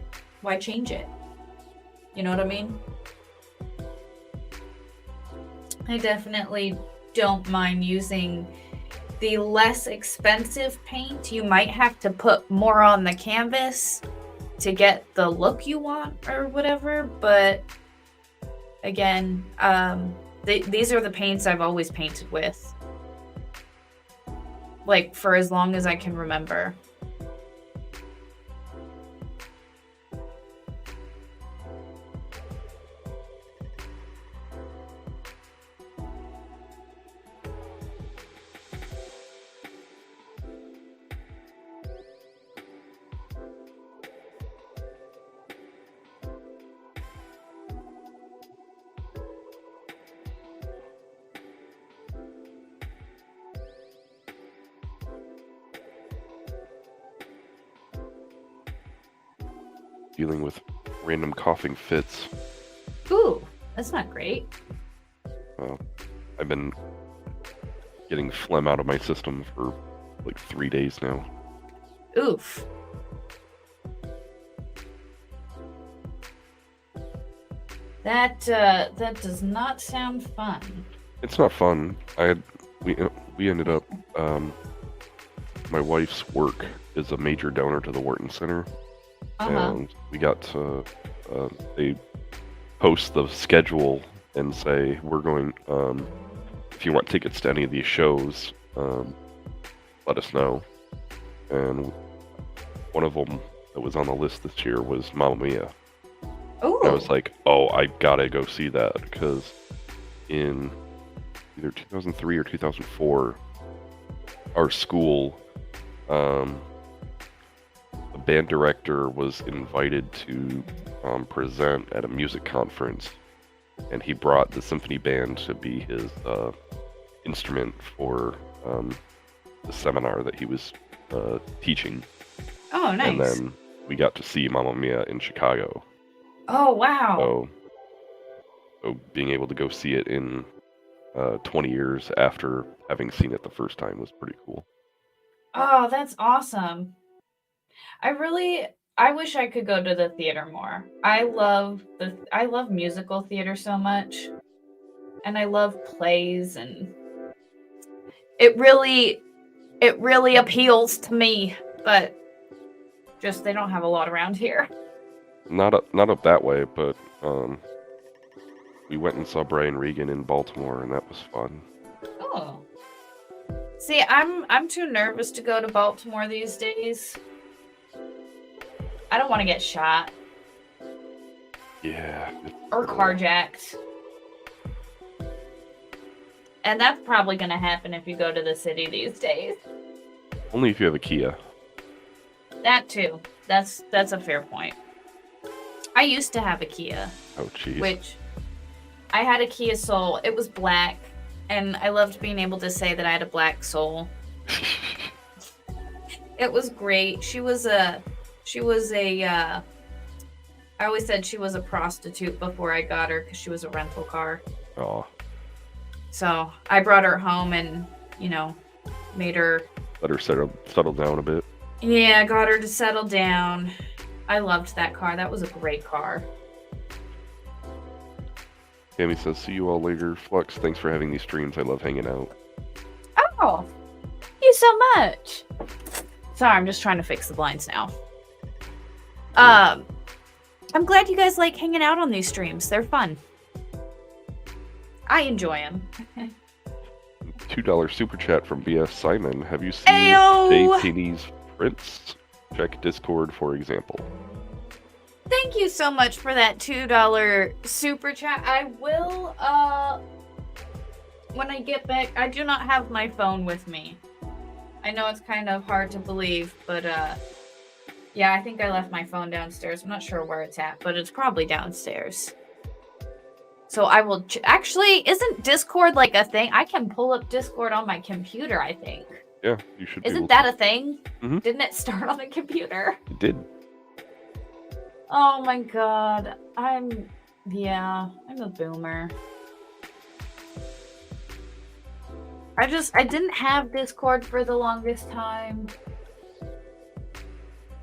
change it? You know what I mean? I definitely don't mind using the less expensive paint. You might have to put more on the canvas to get the look you want or whatever, but again, these are the paints I've always painted with, like, for as long as I can remember. Dealing with random coughing fits. Ooh, that's not great. Well, I've been getting phlegm out of my system for like 3 days now. Oof. That does not sound fun. It's not fun. We ended up my wife's work is a major donor to the Wharton Center. And we got to they post the schedule and say, we're going, if you want tickets to any of these shows, let us know. And one of them that was on the list this year was Mamma Mia. Oh. I was like, oh, I gotta go see that, because in either 2003 or 2004, our school, a band director was invited to present at a music conference, and he brought the symphony band to be his instrument for the seminar that he was teaching. Oh, nice. And then we got to see Mamma Mia in Chicago. Oh, wow. So So being able to go see it in 20 years after having seen it the first time was pretty cool. Oh, that's awesome. I wish I could go to the theater more. I love musical theater so much. And I love plays, and it really appeals to me, but just they don't have a lot around here. Not up that way, but we went and saw Brian Regan in Baltimore, and that was fun. Oh. See, I'm too nervous to go to Baltimore these days. I don't want to get shot Yeah. or carjacked. And that's probably going to happen if you go to the city these days. Only if you have a Kia. That too. That's a fair point. I used to have a Kia, Oh, jeez. which I had a Kia Soul. It was black, and I loved being able to say that I had a black soul. It was great. She was a I always said she was a prostitute before I got her because she was a rental car. Aw. So I brought her home and, made her, Let her settle down a bit. yeah, got her to settle down. I loved that car. That was a great car. Tammy says, see you all later. Flux, thanks for having these streams. I love hanging out. Oh, thank you so much. Sorry, I'm just trying to fix the blinds now. I'm glad you guys like hanging out on these streams. They're fun. I enjoy them. $2 super chat from BS Simon. Have you seen Ayo! Jay Taney's prints? Check Discord, for example. Thank you so much for that $2 super chat. I will, when I get back, I do not have my phone with me. I know it's kind of hard to believe, but, yeah, I think I left my phone downstairs. I'm not sure where it's at, but it's probably downstairs. So I will, actually, isn't Discord like a thing? I can pull up Discord on my computer, I think. Yeah, you should be able Isn't that a thing? Mhm. Didn't it start on a computer? It did. Oh my god. I'm a boomer. I didn't have Discord for the longest time.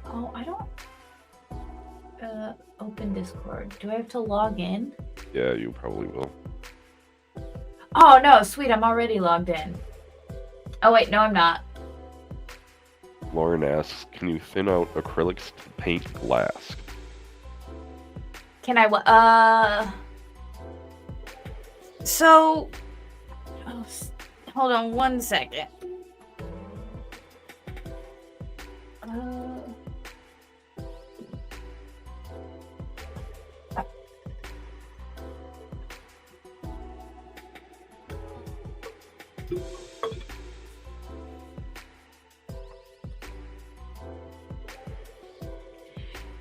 Oh, I don't open Discord. Do I have to log in? Yeah, you probably will. Oh no, sweet, I'm already logged in. Oh wait, no I'm not. Lauren asks, can you thin out acrylics to paint glass? Can I so hold on one second.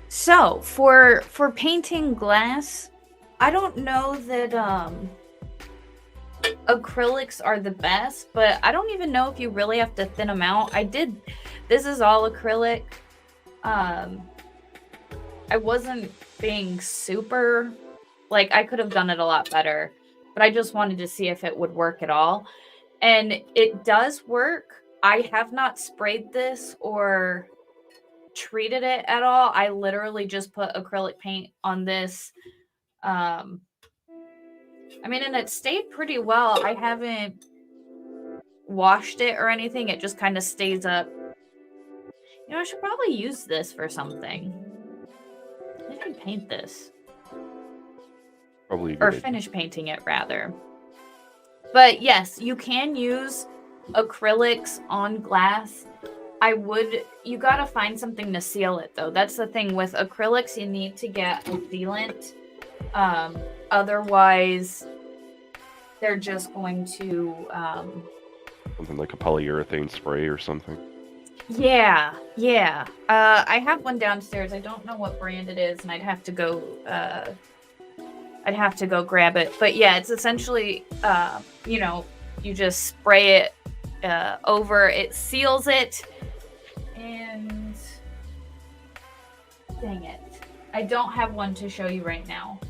So for painting glass, I don't know that acrylics are the best, but I don't even know if you really have to thin them out. This is all acrylic. I wasn't being super, I could have done it a lot better, but I just wanted to see if it would work at all. And it does work. I have not sprayed this or treated it at all. I literally just put acrylic paint on this. And it stayed pretty well. I haven't washed it or anything. It just kind of stays up. I should probably use this for something. I should paint this. Probably. Or finish painting it, rather. But yes, you can use acrylics on glass. You gotta find something to seal it, though. That's the thing with acrylics, you need to get a sealant. Otherwise, they're just going to... something like a polyurethane spray or something. Yeah. I have one downstairs. I don't know what brand it is, and I'd have to go grab it. But yeah, it's essentially, you just spray it over. It seals it. And dang it, I don't have one to show you right now.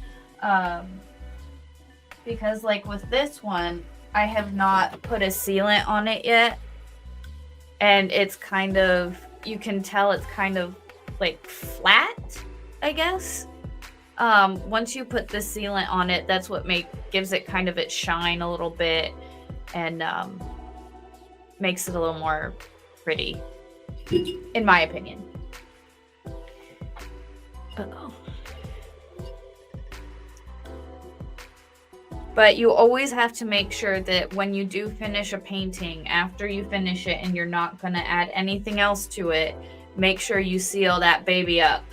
because like with this one, I have not put a sealant on it yet. And it's kind of, you can tell it's kind of like flat, I guess. Once you put the sealant on it, that's what gives it kind of its shine a little bit and makes it a little more pretty, in my opinion. Uh-oh. But you always have to make sure that when you do finish a painting, after you finish it and you're not going to add anything else to it, make sure you seal that baby up.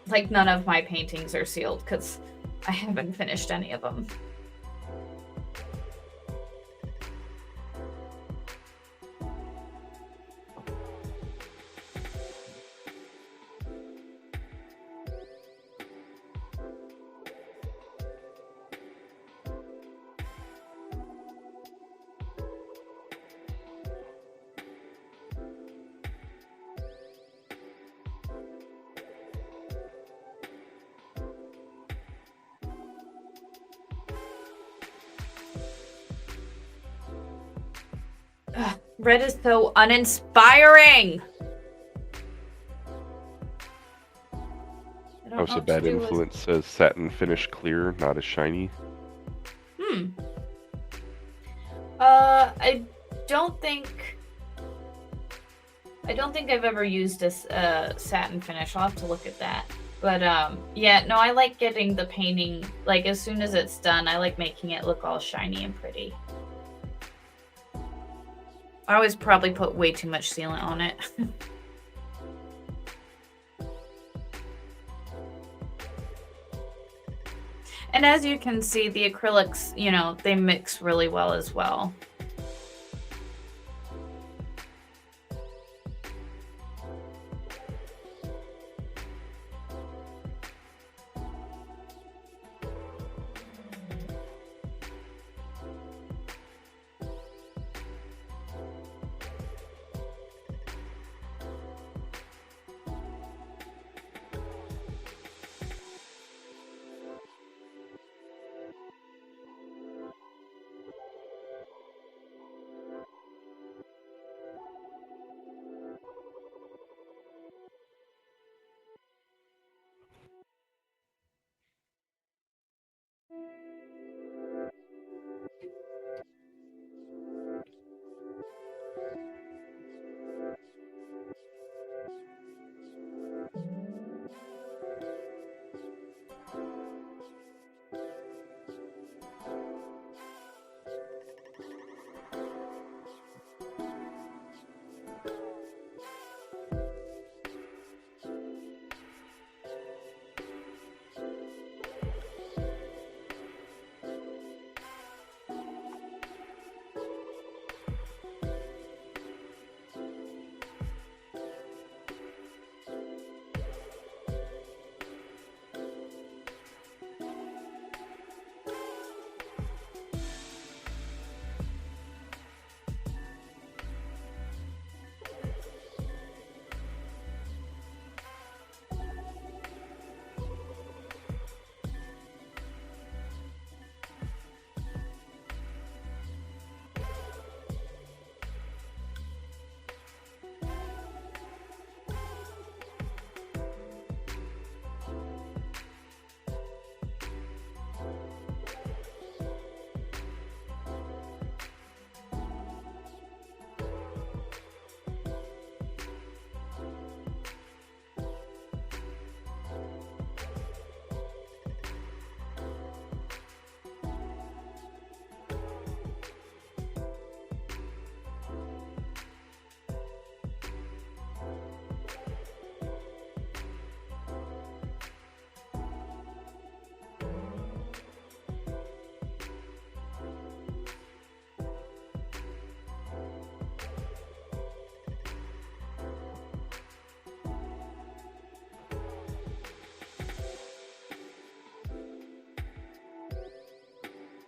Like, none of my paintings are sealed because I haven't finished any of them. Ugh, red is so uninspiring. House of Bad Influence says satin finish clear, not as shiny. I don't think I've ever used a satin finish. I'll have to look at that. But yeah, no, I like getting the painting, like as soon as it's done, I like making it look all shiny and pretty. I always probably put way too much sealant on it. And as you can see, the acrylics, you know, they mix really well as well.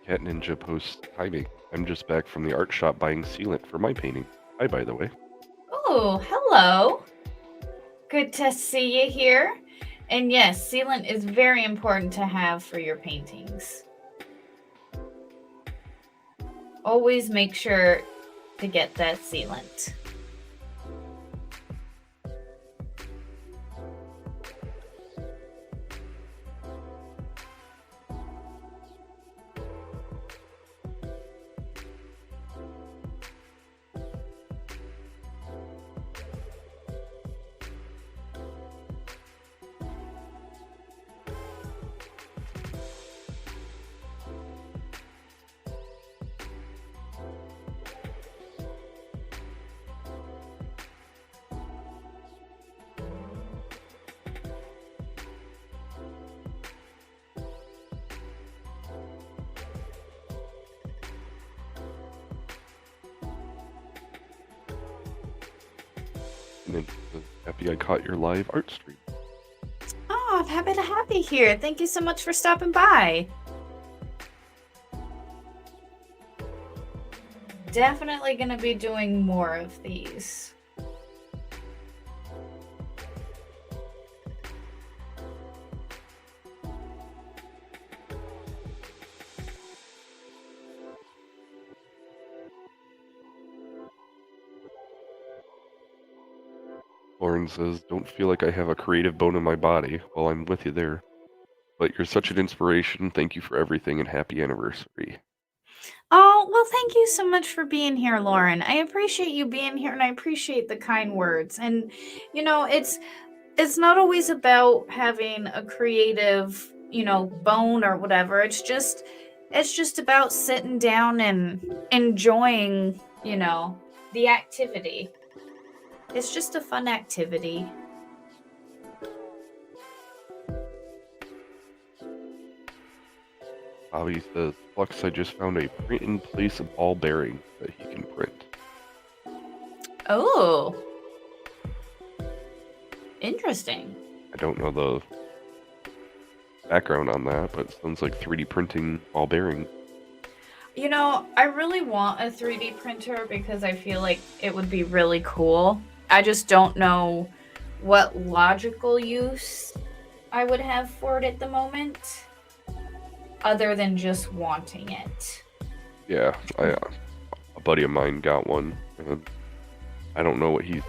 Cat Ninja posts, "Hi mate, I'm just back from the art shop buying sealant for my painting. Hi, by the way." Oh, hello. Good to see you here. And yes, sealant is very important to have for your paintings. Always make sure to get that sealant. And then, happy I caught your live art stream. Oh, I'm happy to have you here. Thank you so much for stopping by. Definitely going to be doing more of these. Lauren says, don't feel like I have a creative bone in my body. Well, I'm with you there. But you're such an inspiration. Thank you for everything and happy anniversary. Oh, well, thank you so much for being here, Lauren. I appreciate you being here and I appreciate the kind words. And, you know, it's not always about having a creative, you know, bone or whatever. It's just about sitting down and enjoying, you know, the activity. It's just a fun activity. Bobby says, Flux, I just found a print-in-place ball bearing that he can print. Oh. Interesting. I don't know the background on that, but it sounds like 3D printing ball bearing. You know, I really want a 3D printer because I feel like it would be really cool. I just don't know what logical use I would have for it at the moment, other than just wanting it. Yeah, a buddy of mine got one, and I don't know what he's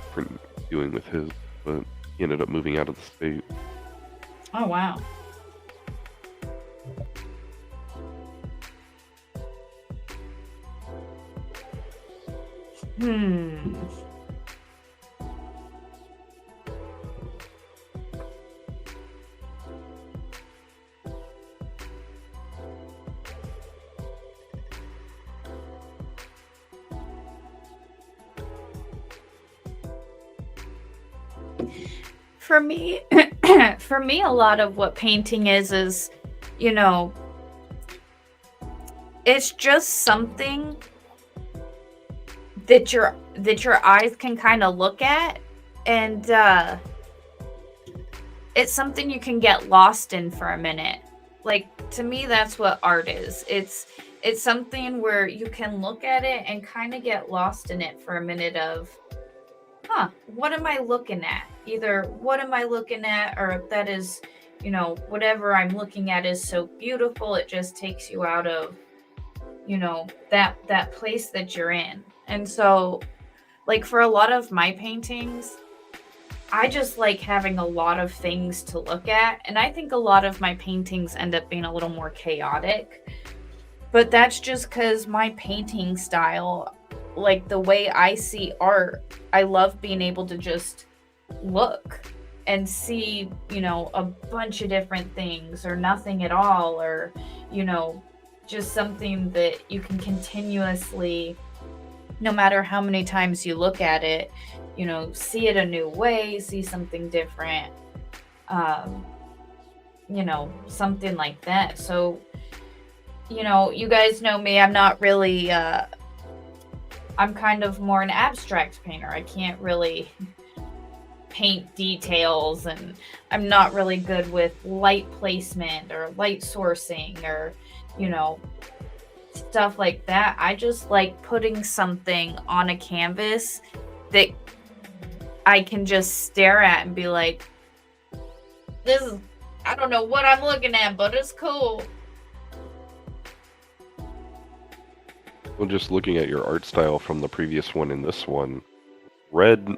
doing with his, but he ended up moving out of the state. Oh, wow. For me, a lot of what painting is, you know, it's just something that your eyes can kind of look at, and it's something you can get lost in for a minute. Like, to me, that's what art is. It's something where you can look at it and kind of get lost in it for a minute of, what am I looking at? Either what am I looking at, or that is, you know, whatever I'm looking at is so beautiful, it just takes you out of, you know, that place that you're in. And so, like, for a lot of my paintings, I just like having a lot of things to look at. And I think a lot of my paintings end up being a little more chaotic. But that's just because my painting style, like the way I see art, I love being able to just look and see, you know, a bunch of different things or nothing at all, or, you know, just something that you can continuously, no matter how many times you look at it, you know, see it a new way, see something different, you know, something like that. So, you know, you guys know me, I'm not really, I'm kind of more an abstract painter. I can't really paint details, and I'm not really good with light placement or light sourcing or, you know, stuff like that. I just like putting something on a canvas that I can just stare at and be like, This is, I don't know what I'm looking at, but it's cool. Well, just looking at your art style from the previous one and this one, red,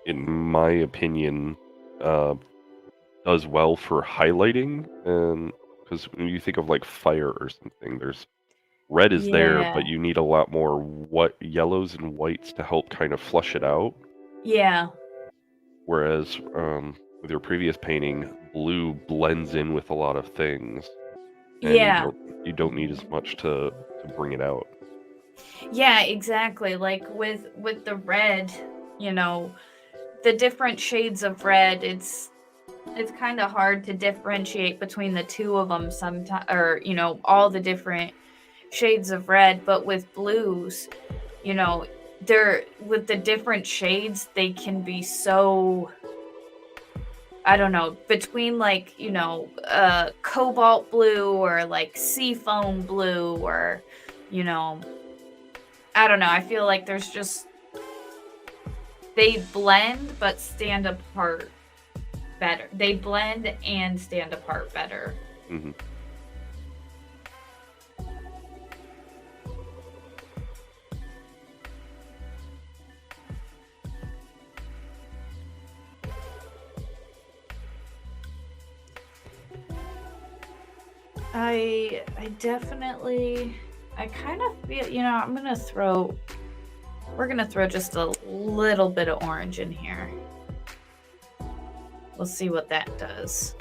in my opinion, does well for highlighting, and because when you think of like fire or something, there's red is there, Yeah. but you need a lot more yellows and whites to help kind of flush it out. Yeah. Whereas with your previous painting, blue blends in with a lot of things, and Yeah. you don't need as much to bring it out. Yeah, exactly. Like with the red, you know, the different shades of red, it's kind of hard to differentiate between the two of them sometimes, or you know, all the different shades of red. But with blues, you know, they're with the different shades, they can be so, I don't know, between like, you know, cobalt blue or like seafoam blue, or you know, I don't know. I feel like there's just, they blend but stand apart better. They blend and stand apart better. Hmm. I definitely, I kind of feel, you know, we're gonna throw just a little bit of orange in here. We'll see what that does.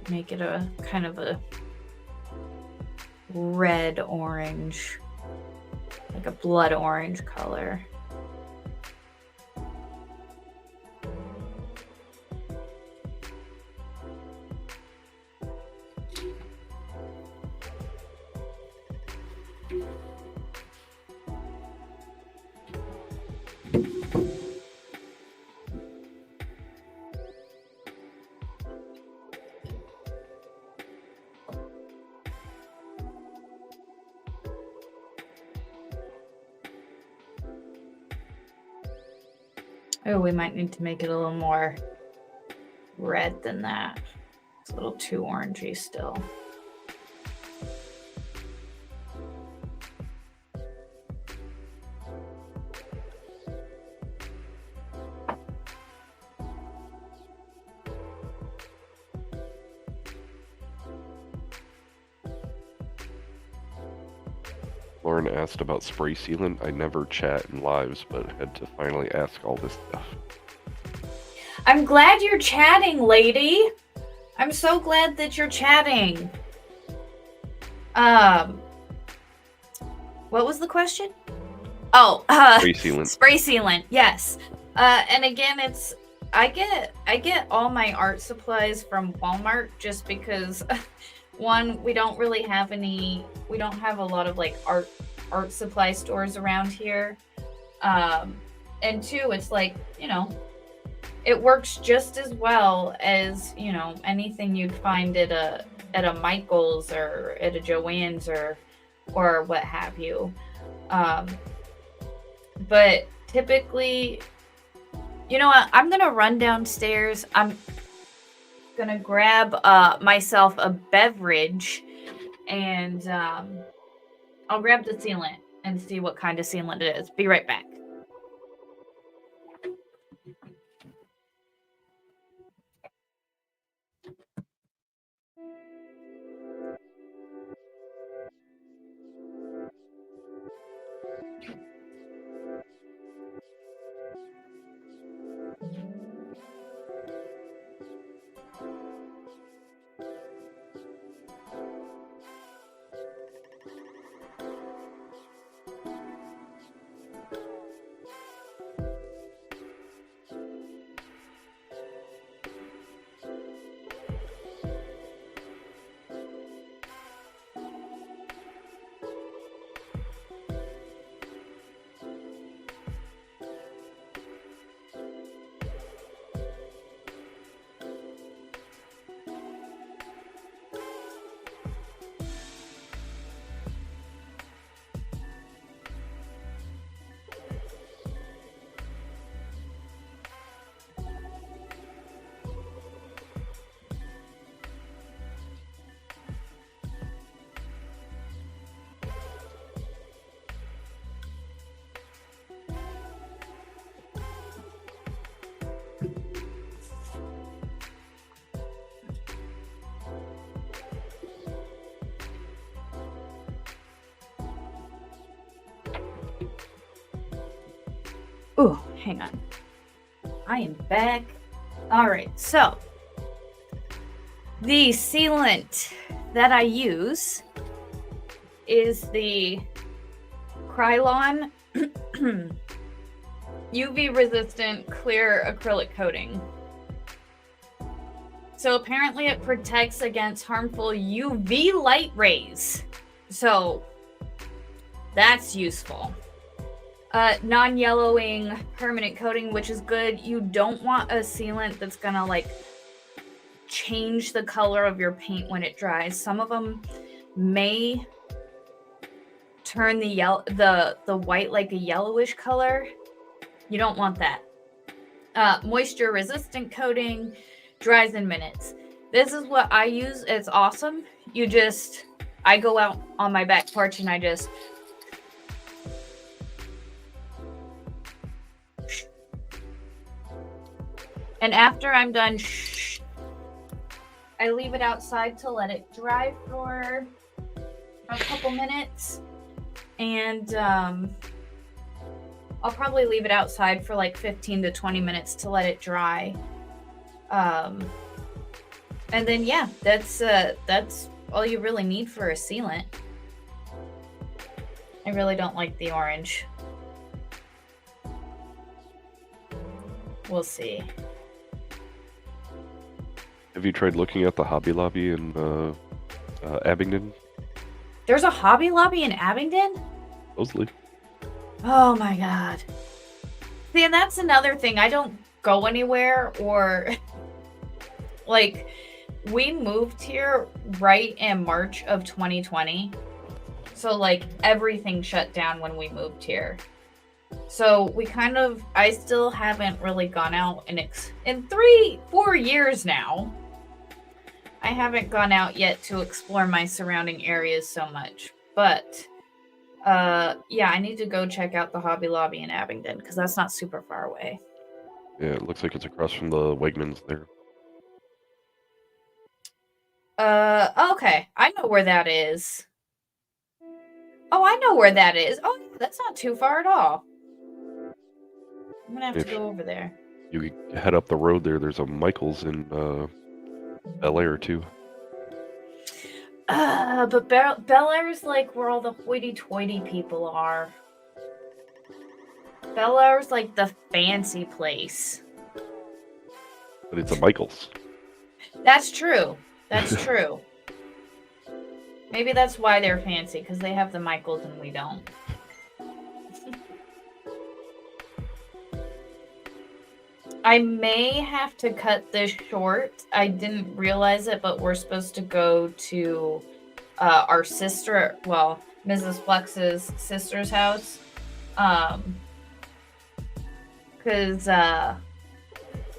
Make it a kind of a red orange, like a blood orange color. Oh, we might need to make it a little more red than that. It's a little too orangey still. Lauren asked about spray sealant. I never chat in lives, but had to finally ask all this stuff. I'm glad you're chatting, lady. I'm so glad that you're chatting. What was the question? Oh, Spray sealant. Spray sealant. Yes. And again, it's, I get all my art supplies from Walmart just because one, we don't have a lot of like art supply stores around here. And two, it's like, you know, it works just as well as, you know, anything you'd find at a Michael's or at a Joann's or what have you. But typically, you know what? I'm gonna run downstairs. I'm gonna grab myself a beverage, and I'll grab the sealant and see what kind of sealant it is. Be right back. Ooh, hang on. I am back. All right, so the sealant that I use is the Krylon UV resistant clear acrylic coating. So apparently it protects against harmful UV light rays. So that's useful. Non-yellowing permanent coating, which is good. You don't want a sealant that's gonna like change the color of your paint when it dries. Some of them may turn the white like a yellowish color. You don't want that. Moisture resistant coating, dries in minutes. This is what I use. It's awesome. I go out on my back porch and I just and after I'm done, I leave it outside to let it dry for a couple minutes. And I'll probably leave it outside for like 15 to 20 minutes to let it dry. And then yeah, that's all you really need for a sealant. I really don't like the orange. We'll see. Have you tried looking at the Hobby Lobby in Abingdon? There's a Hobby Lobby in Abingdon? Supposedly. Oh my god. See, and that's another thing. I don't go anywhere or like we moved here right in March of 2020. So like everything shut down when we moved here. So I still haven't really gone out in 3-4 years now. I haven't gone out yet to explore my surrounding areas so much. But yeah, I need to go check out the Hobby Lobby in Abingdon because that's not super far away. Yeah, it looks like it's across from the Wegmans there. Okay. I know where that is. Oh, I know where that is. Oh, that's not too far at all. I'm gonna have to go over there. You head up the road there. There's a Michael's in Bel Air too. But Bel Air's like where all the hoity-toity people are. Bel Air's like the fancy place. But it's a Michael's. That's true. That's true. Maybe that's why they're fancy, because they have the Michaels and we don't. I may have to cut this short. I didn't realize it, but we're supposed to go to our sister, well, Mrs. Flex's sister's house. Because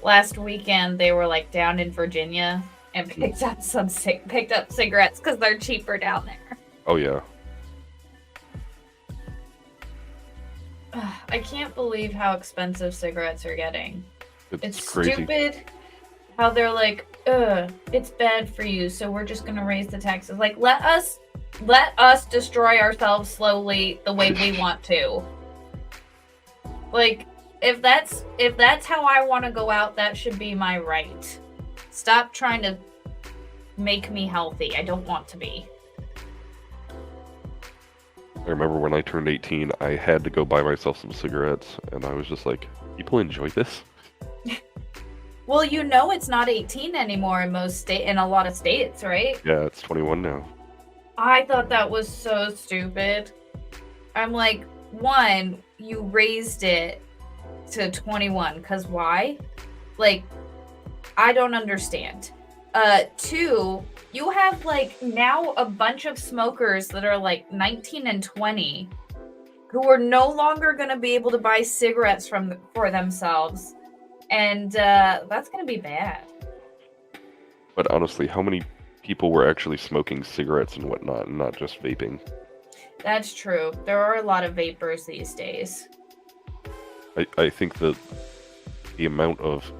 last weekend they were like down in Virginia and picked up cigarettes because they're cheaper down there. Oh yeah. I can't believe how expensive cigarettes are getting. It's crazy. stupid how they're like, it's bad for you, so we're just gonna raise the taxes. Like, let us destroy ourselves slowly the way we want to. Like, if that's how I want to go out, that should be my right. Stop trying to make me healthy. I don't want to be. I remember when I turned 18, I had to go buy myself some cigarettes, and I was just like, people enjoy this? Well, you know it's not 18 anymore in a lot of states, right? Yeah, it's 21 now. I thought that was so stupid. I'm like, one, you raised it to 21, because why? Like, I don't understand. Two, you have like now a bunch of smokers that are like 19 and 20 who are no longer going to be able to buy cigarettes for themselves. And that's going to be bad. But honestly, how many people were actually smoking cigarettes and whatnot, and not just vaping? That's true. There are a lot of vapors these days. I think that the amount of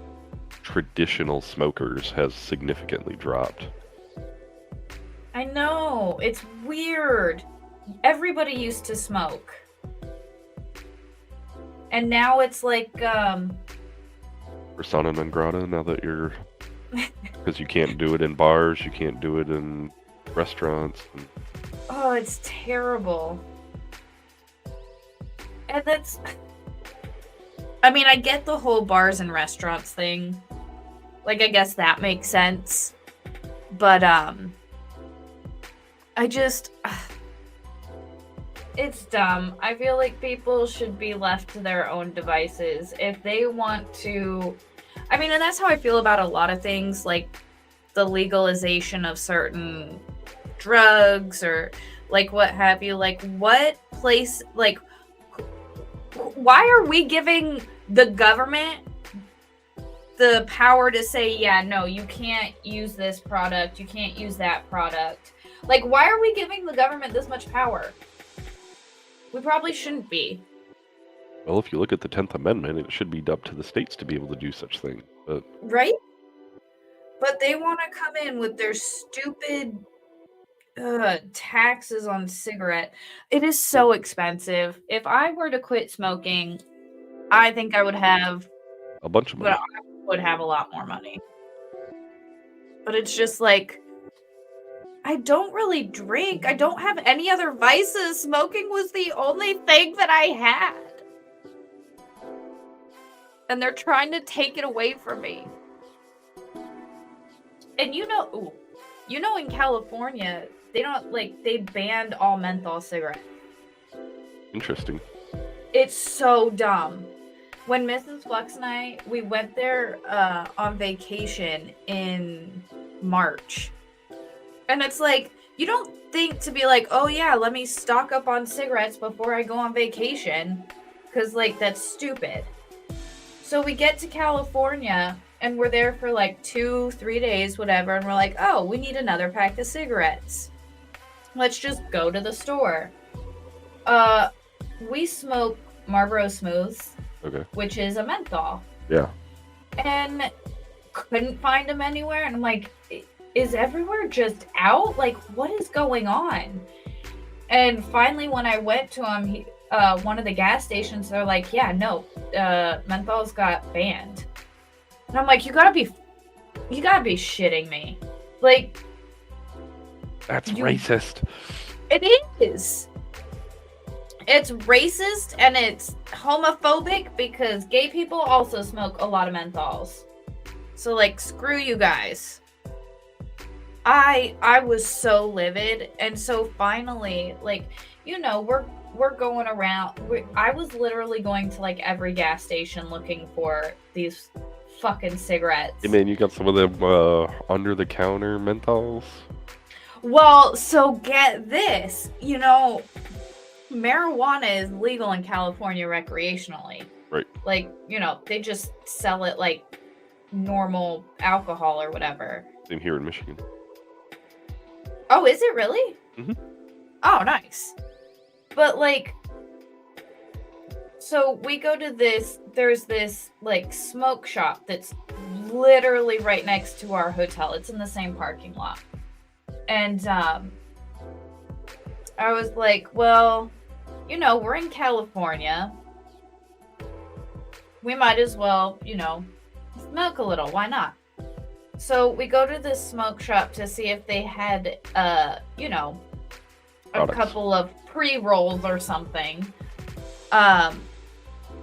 traditional smokers has significantly dropped. I know. It's weird. Everybody used to smoke. And now it's like, Persona non grata now that you're... Because you can't do it in bars, you can't do it in restaurants. And... oh, it's terrible. And that's... I mean, I get the whole bars and restaurants thing. Like, I guess that makes sense. But, I just... it's dumb. I feel like people should be left to their own devices. If they want to... I mean, and that's how I feel about a lot of things, like the legalization of certain drugs or like what have you. Like, what place... like, why are we giving the government the power to say, yeah, no, you can't use this product, you can't use that product? Like, why are we giving the government this much power? We probably shouldn't be. Well, if you look at the 10th Amendment, it should be up to the states to be able to do such things. But right? But they want to come in with their stupid taxes on cigarette. It is so expensive. If I were to quit smoking, I think I would have a bunch of but money. I would have a lot more money. But it's just like, I don't really drink. I don't have any other vices. Smoking was the only thing that I had. And they're trying to take it away from me. And you know in California, they don't, like, they banned all menthol cigarettes. Interesting. It's so dumb. When Mrs. Flux and I, we went there on vacation in March. And it's like, you don't think to be like, oh yeah, let me stock up on cigarettes before I go on vacation. Because, like, that's stupid. So we get to California, and we're there for like 2-3 days, whatever. And we're like, oh, we need another pack of cigarettes. Let's just go to the store. We smoke Marlboro Smooths. Okay. Which is a menthol. Yeah. And couldn't find them anywhere. And I'm like, is everywhere just out? Like, what is going on? And finally, when I went to him, one of the gas stations, they're like, yeah, no, menthol's got banned. And I'm like, you gotta be shitting me. Like, that's racist. It is. It's racist and it's homophobic because gay people also smoke a lot of menthols. So, like, screw you guys. I was so livid. And so finally, like, you know, we're going around. I was literally going to, like, every gas station looking for these fucking cigarettes. Hey man, you got some of them under-the-counter menthols? Well, so get this. You know, marijuana is legal in California recreationally. Right. Like, you know, they just sell it like normal alcohol or whatever. Same here in Michigan. Oh, is it really? Mm-hmm. Oh, nice. But, like, so we go to there's this, like, smoke shop that's literally right next to our hotel. It's in the same parking lot. And, I was like, well, you know, we're in California. We might as well, you know, smoke a little. Why not? So we go to this smoke shop to see if they had, you know, a couple of pre-rolls or something.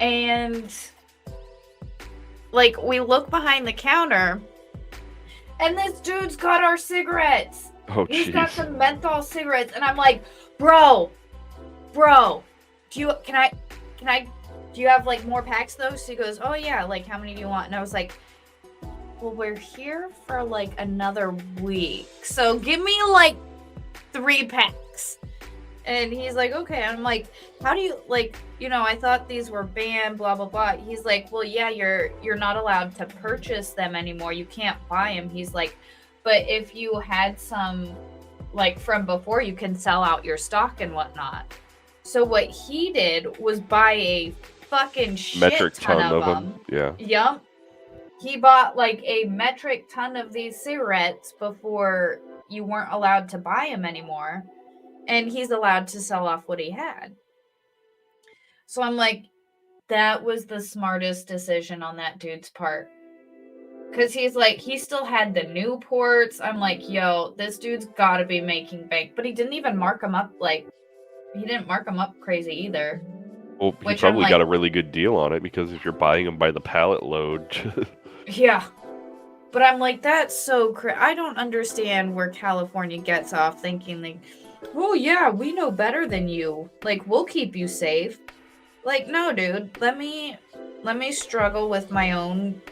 And, like, we look behind the counter, and this dude's got our cigarettes. Oh, He's geez. got some menthol cigarettes, and I'm like, bro, do you have, like, more packs though? So he goes, oh yeah, like, how many do you want? And I was like, well, we're here for, like, another week, so give me, like, 3 packs. And he's like, okay. And I'm like, how do you, like, you know, I thought these were banned, blah blah blah. He's like, well, yeah, you're not allowed to purchase them anymore, you can't buy them. He's like, but if you had some, like, from before, you can sell out your stock and whatnot. So what he did was buy a fucking metric ton ton of them. Yeah. Yup. He bought, like, a metric ton of these cigarettes before you weren't allowed to buy them anymore. And he's allowed to sell off what he had. So I'm like, That was the smartest decision on that dude's part. Because he's like, he still had the Newports. I'm like, yo, this dude's got to be making bank. But he didn't even mark them up like, he didn't mark them up crazy either. Well, he Which I'm probably got a like- really good deal on it because if you're buying them by the pallet load, Yeah. But I'm like, that's so I don't understand where California gets off thinking like, oh yeah, we know better than you. Like, we'll keep you safe. Like, no, dude. Let me struggle with my own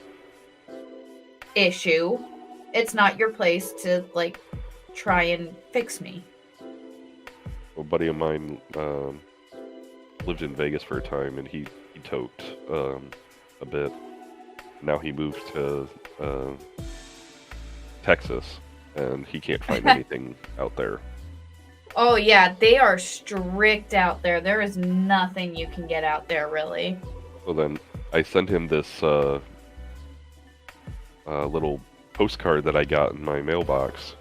issue. It's not your place to like try and fix me. a buddy of mine lived in Vegas for a time, and he toked a bit. Now he moved to Texas, and he can't find anything out there. Oh yeah, they are strict out there. There is nothing you can get out there really. So then I sent him this little postcard that I got in my mailbox,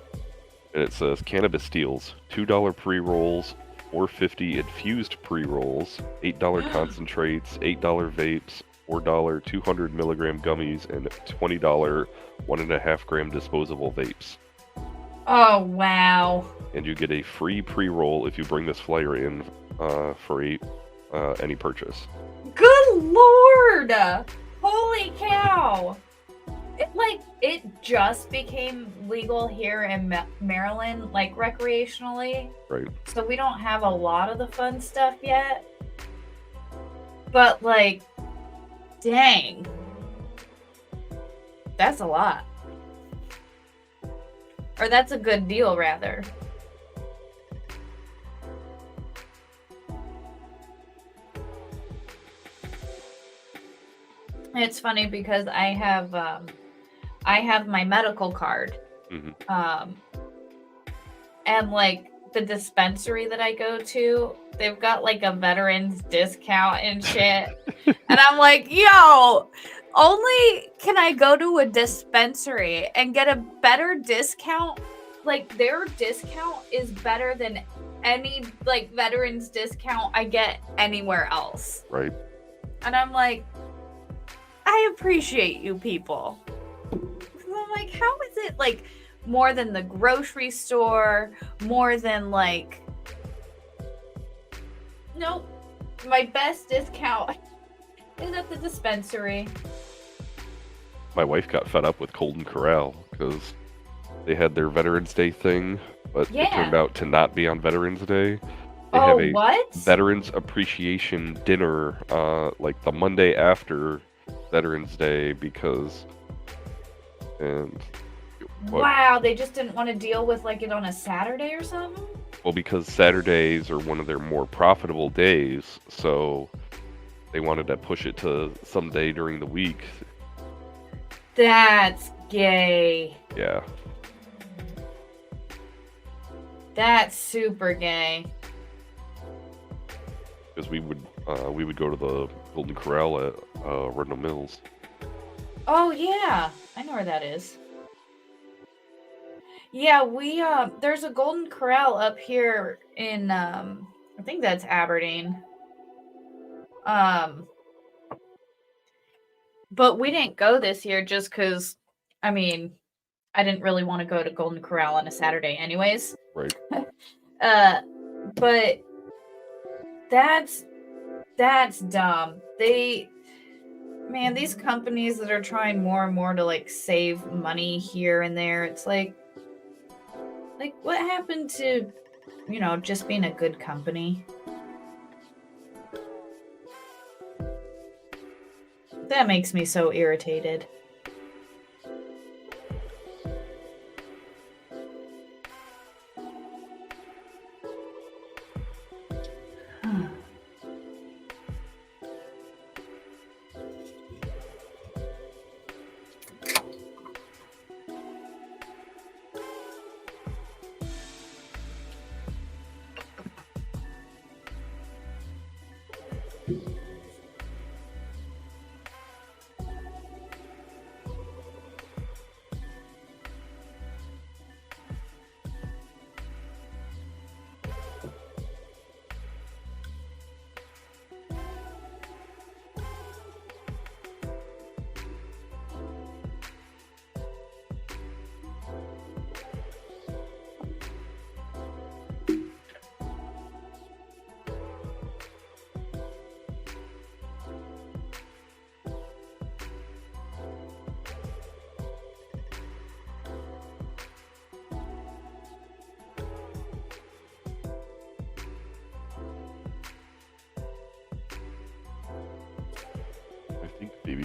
and it says cannabis deals: $2 pre-rolls, $4.50 infused pre-rolls, $8 concentrates, $8 vapes, $4 200 milligram gummies, and $20 1.5 gram disposable vapes. Oh wow. And you get a free pre-roll if you bring this flyer in for any purchase. Good lord! Holy cow! It just became legal here in Maryland, like recreationally. Right. So we don't have a lot of the fun stuff yet. But like, dang. That's a lot. Or that's a good deal, rather. It's funny because I have my medical card. Mhm. And like the dispensary that I go to, they've got like a veterans discount and shit. And I'm like, yo, only can I go to a dispensary and get a better discount? Like their discount is better than any like veterans discount I get anywhere else. Right. And I'm like, I appreciate you people. I'm like, how is it like more than the grocery store, more than like, nope, my best discount is at the dispensary. My wife got fed up with Golden Corral because they had their Veterans Day thing, but it turned out to not be on Veterans Day. They have a What? Veterans Appreciation Dinner like the Monday after Veterans Day because what? Wow, they just didn't want to deal with like it on a Saturday or something? Well, because Saturdays are one of their more profitable days, so they wanted to push it to some day during the week. That's gay. Yeah. That's super gay. Because we would go to the Golden Corral at Redno Mills. Oh yeah, I know where that is. Yeah, we there's a Golden Corral up here in I think that's Aberdeen. But we didn't go this year just cuz I mean, I didn't really want to go to Golden Corral on a Saturday anyways. Right. But that's dumb. These companies that are trying more and more to like save money here and there, it's like what happened to, just being a good company? That makes me so irritated.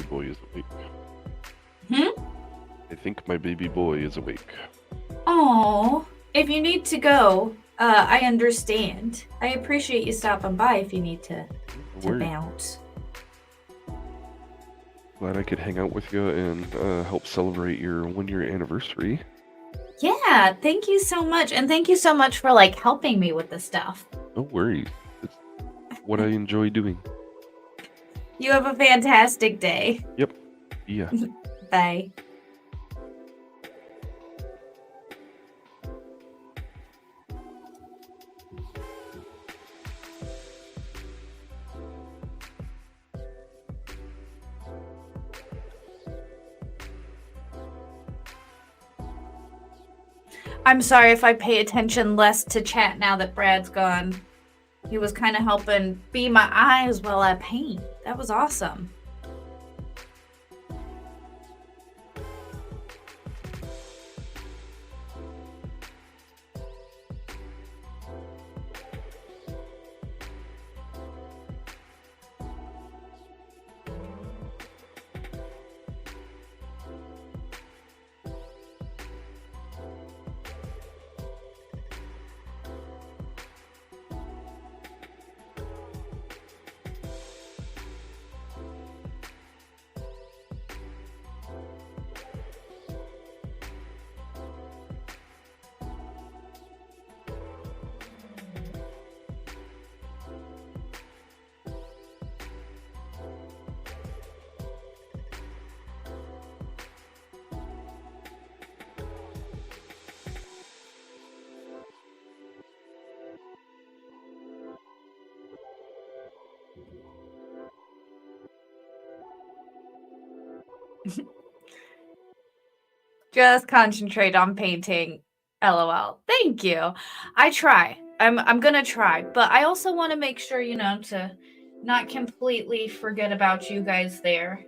boy is awake. Hmm? I think my baby boy is awake. Oh, if you need to go, I understand. I appreciate you stopping by if you need to No worries. bounce. Glad I could hang out with you and help celebrate your 1-year anniversary. Yeah, thank you so much. And thank you so much for like helping me with the stuff. No worries. It's what I enjoy doing. You have a fantastic day. Yep. Yeah. Bye. I'm sorry if I pay attention less to chat now that Brad's gone. He was kind of helping be my eyes while I paint. That was awesome. Just concentrate on painting. LOL. Thank you. I try. I'm gonna try, but I also want to make sure, to not completely forget about you guys there.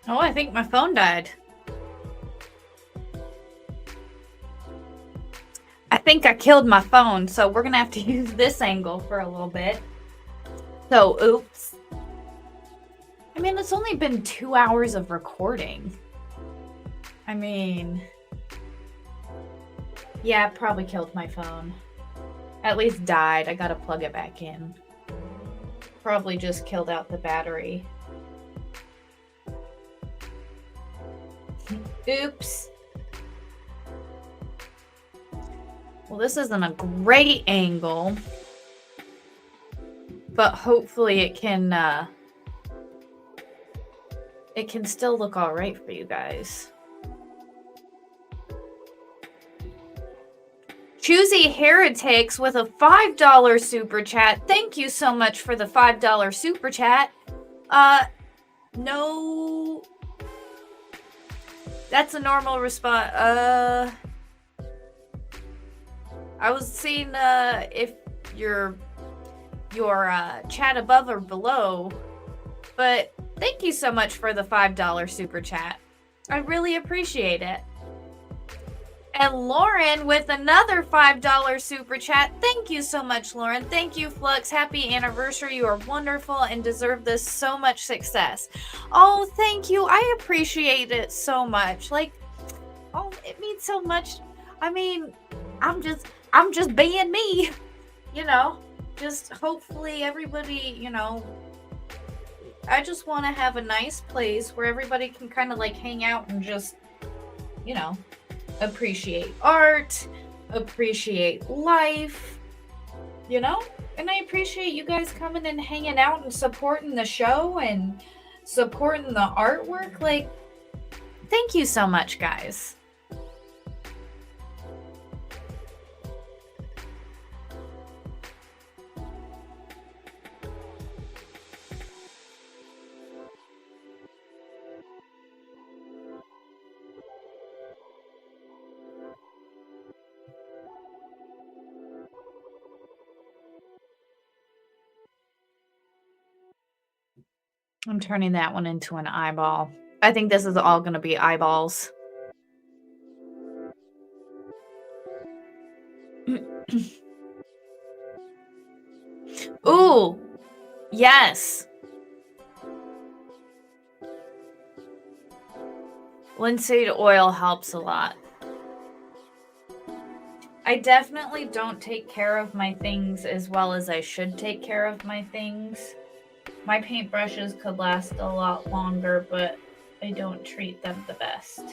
Oh, I think my phone died. I think I killed my phone, so we're gonna have to use this angle for a little bit. So, oops. I mean, it's only been 2 hours of recording. I mean, yeah, probably killed my phone. At least died. I gotta plug it back in. Probably just killed out the battery. Oops. Well, this isn't a great angle, but hopefully it can still look all right for you guys. Choosy Heretics with a $5 super chat. Thank you so much for the $5 super chat. No. That's a normal response. I was seeing if your chat above or below, but thank you so much for the $5 super chat. I really appreciate it. And Lauren with another $5 super chat. Thank you so much, Lauren. Thank you, Flux. Happy anniversary. You are wonderful and deserve this so much success. Oh, thank you. I appreciate it so much. Like, oh, it means so much. I mean, I'm just being me, you know, just hopefully everybody, you know, I just want to have a nice place where everybody can kind of like hang out and just, you know, appreciate art, appreciate life, you know, and I appreciate you guys coming and hanging out and supporting the show and supporting the artwork. Like, thank you so much, guys. I'm turning that one into an eyeball. I think this is all going to be eyeballs. Ooh, yes. Linseed oil helps a lot. I definitely don't take care of my things as well as I should take care of my things. My paintbrushes could last a lot longer, but I don't treat them the best.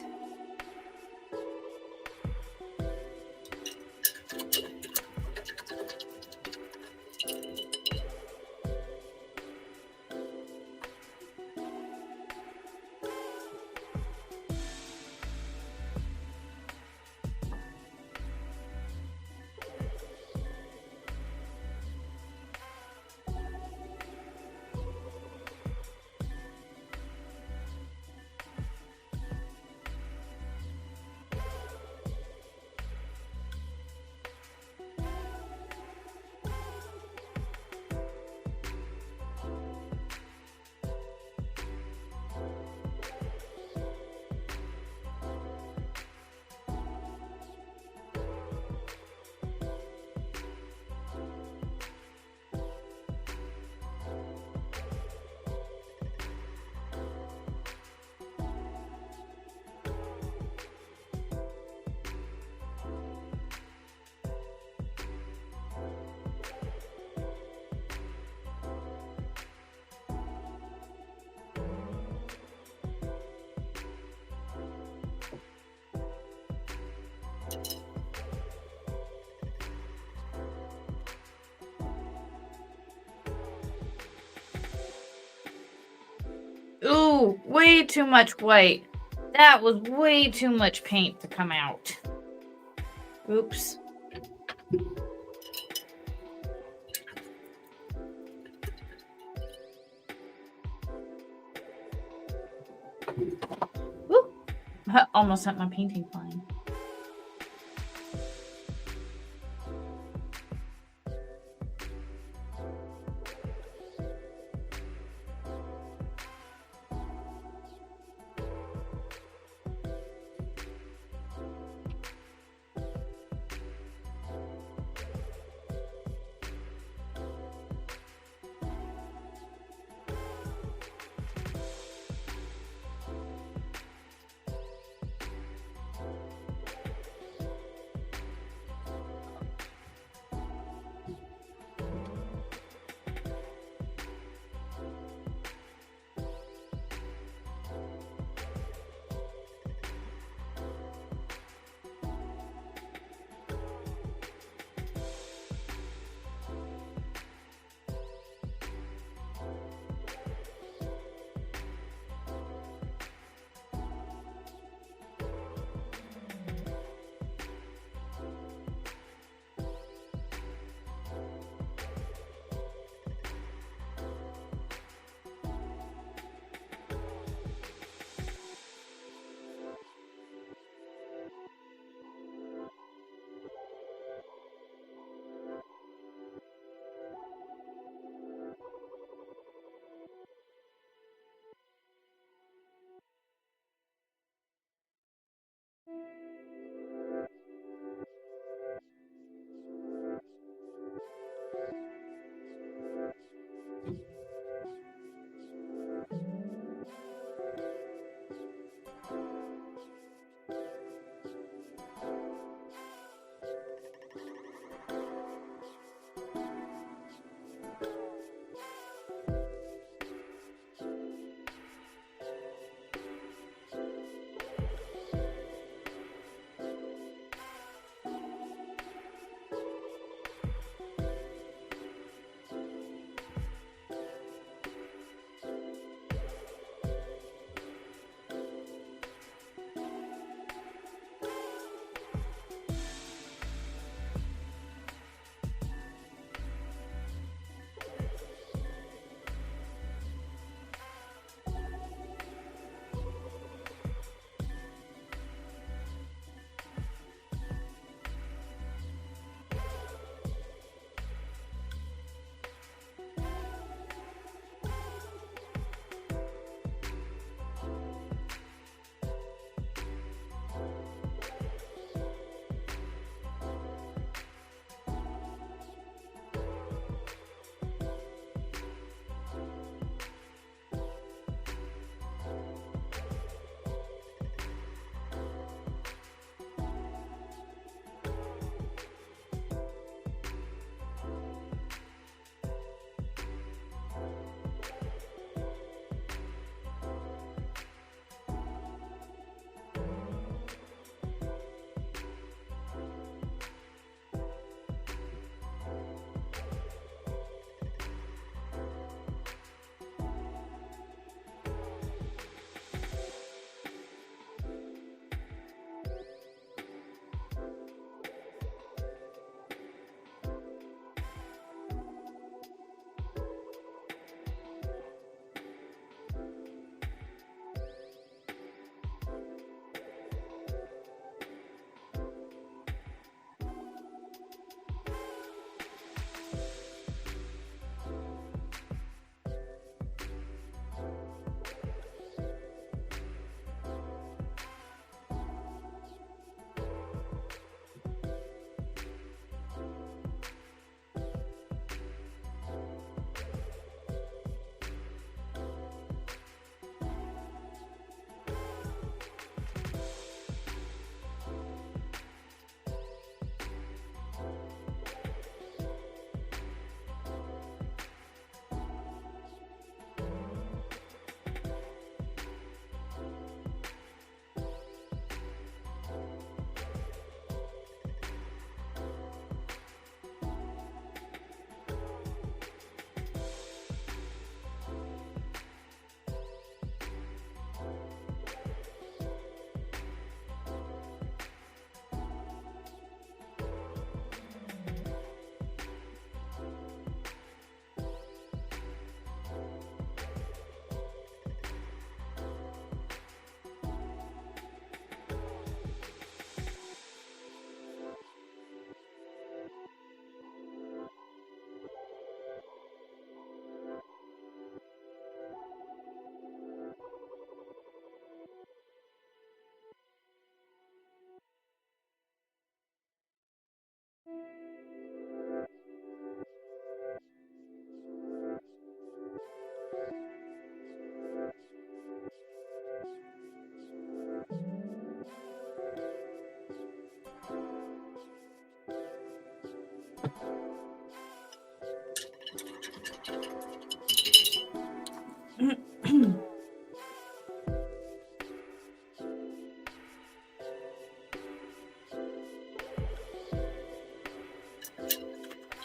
Ooh, way too much white. That was way too much paint to come out. Oops. Woo! Almost sent my painting flying.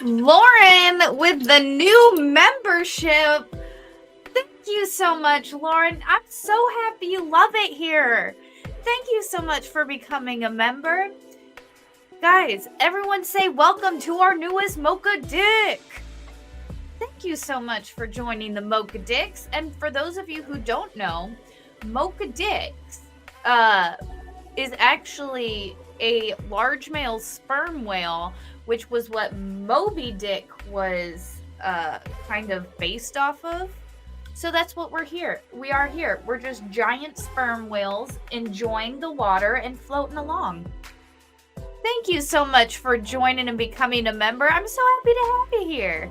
Lauren with the new membership. Thank you so much, Lauren. I'm so happy you love it here. Thank you so much for becoming a member. Guys, everyone say welcome to our newest Mocha Dick. Thank you so much for joining the Mocha Dicks. And for those of you who don't know, Mocha Dicks is actually a large male sperm whale, which was what Moby Dick was kind of based off of. So that's what we are here. We're just giant sperm whales enjoying the water and floating along. Thank you so much for joining and becoming a member. I'm so happy to have you here.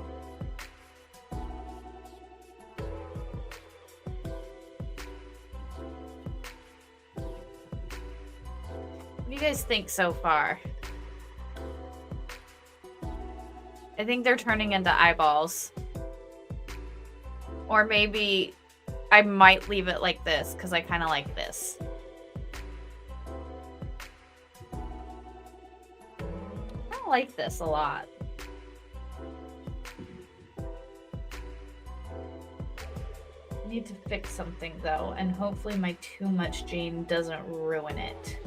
What do you guys think so far? I think they're turning into eyeballs. Or maybe I might leave it like this because I kind of like this. I like this a lot. I need to fix something though, and hopefully my too much gene doesn't ruin it.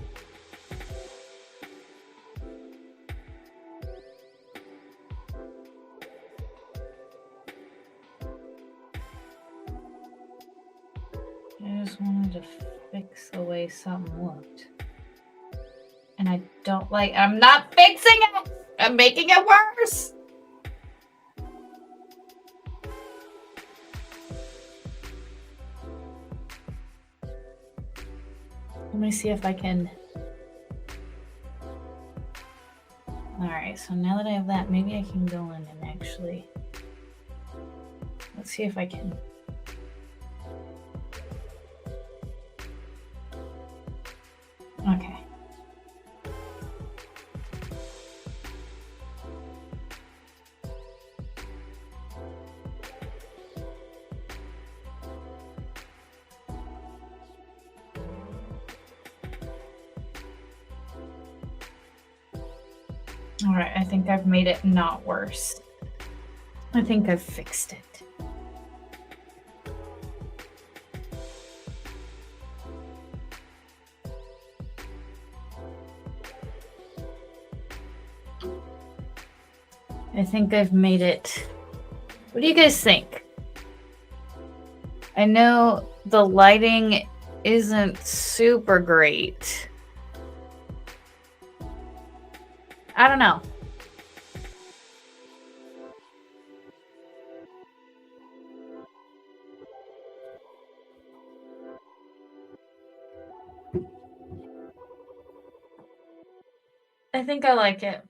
I just wanted to fix the way something looked. And I don't like, I'm not fixing it! I'm making it worse! Let me see if I can. Alright, so now that I have that, maybe I can go in and actually. Let's see if I can. Okay. All right, I think I've made it not worse. I think I've fixed it. I think I've made it. What do you guys think? I know the lighting isn't super great. I don't know. I think I like it.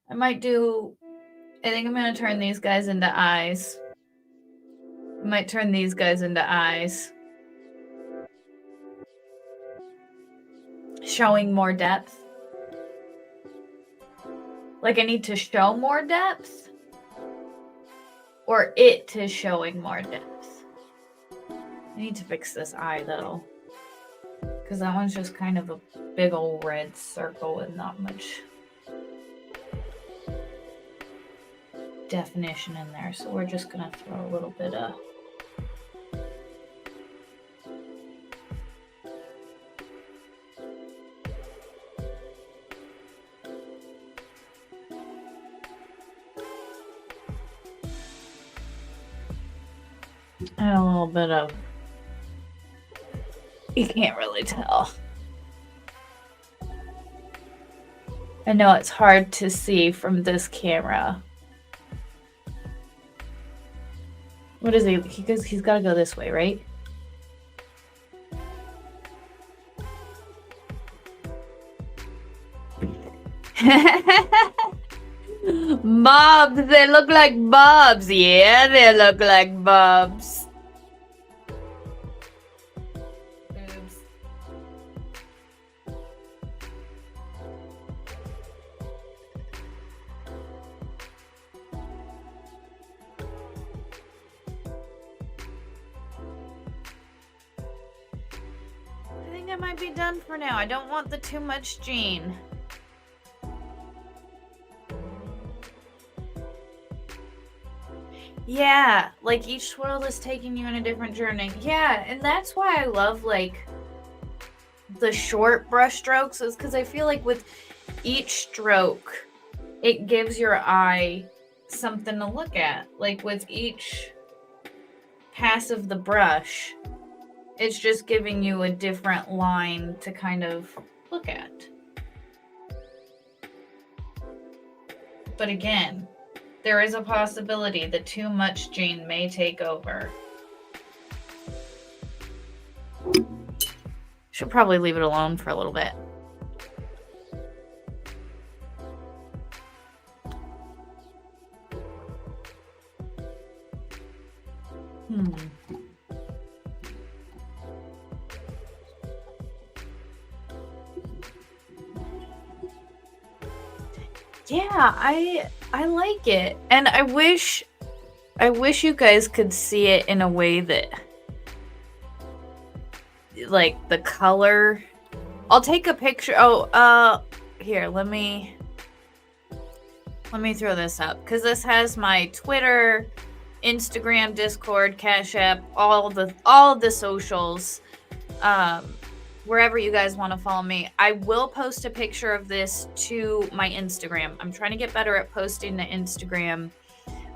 I think I'm going to turn these guys into eyes. I might turn these guys into eyes. Showing more depth. Like I need to show more depth? Or it is showing more depth? I need to fix this eye though. Because that one's just kind of a big old red circle with not much definition in there. So we're just going to throw a little bit of and a little bit of, you can't really tell. I know it's hard to see from this camera. What is he? He's got to go this way, right? Bobs, they look like bobs. Yeah, they look like bobs. Boobs. I think I might be done for now. I don't want the too much gene. Yeah, like each swirl is taking you on a different journey. Yeah, and that's why I love like the short brush strokes, is because I feel like with each stroke, it gives your eye something to look at. Like with each pass of the brush, it's just giving you a different line to kind of look at. But again, there is a possibility that too much Jane may take over. Should probably leave it alone for a little bit. Yeah, I like it. And I wish you guys could see it in a way that like the color. I'll take a picture. Oh, here, let me throw this up because this has my Twitter, Instagram, Discord, Cash App, all of the socials. Wherever you guys want to follow me. I will post a picture of this to my Instagram. I'm trying to get better at posting to Instagram.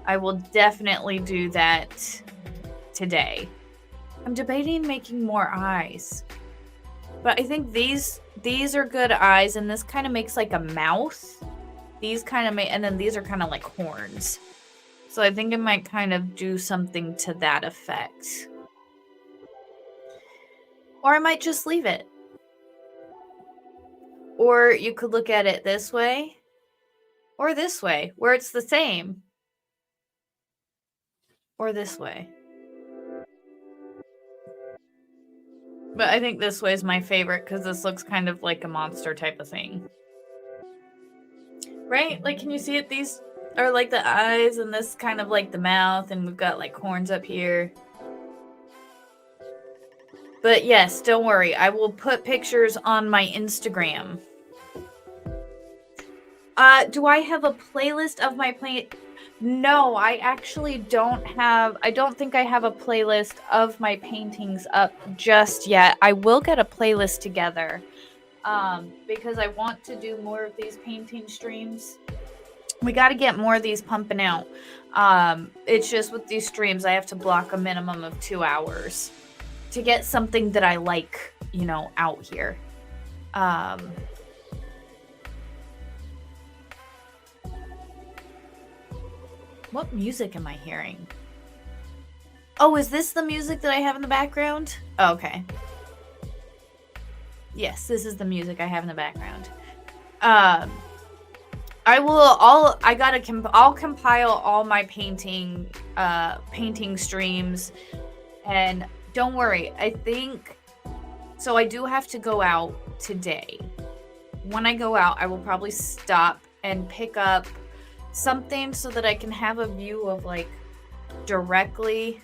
I will definitely do that today. I'm debating making more eyes. But I think these are good eyes, and this kind of makes like a mouth. These kind of and then these are kind of like horns. So I think it might kind of do something to that effect. Or I might just leave it. Or you could look at it this way. Or this way, where it's the same. Or this way. But I think this way is my favorite because this looks kind of like a monster type of thing. Right? Like, can you see it? These are like the eyes, and this kind of like the mouth, and we've got like horns up here. But yes, don't worry. I will put pictures on my Instagram. Do I have a playlist of my No, I actually don't have. I don't think I have a playlist of my paintings up just yet. I will get a playlist together because I want to do more of these painting streams. We got to get more of these pumping out. It's just with these streams, I have to block a minimum of 2 hours to get something that I like, you know, out here. What music am I hearing? Oh, is this the music that I have in the background? Oh, okay. Yes, this is the music I have in the background. I'll compile all my painting streams, and don't worry, I think so. I do have to go out today. When I go out, I will probably stop and pick up something so that I can have a view of like directly.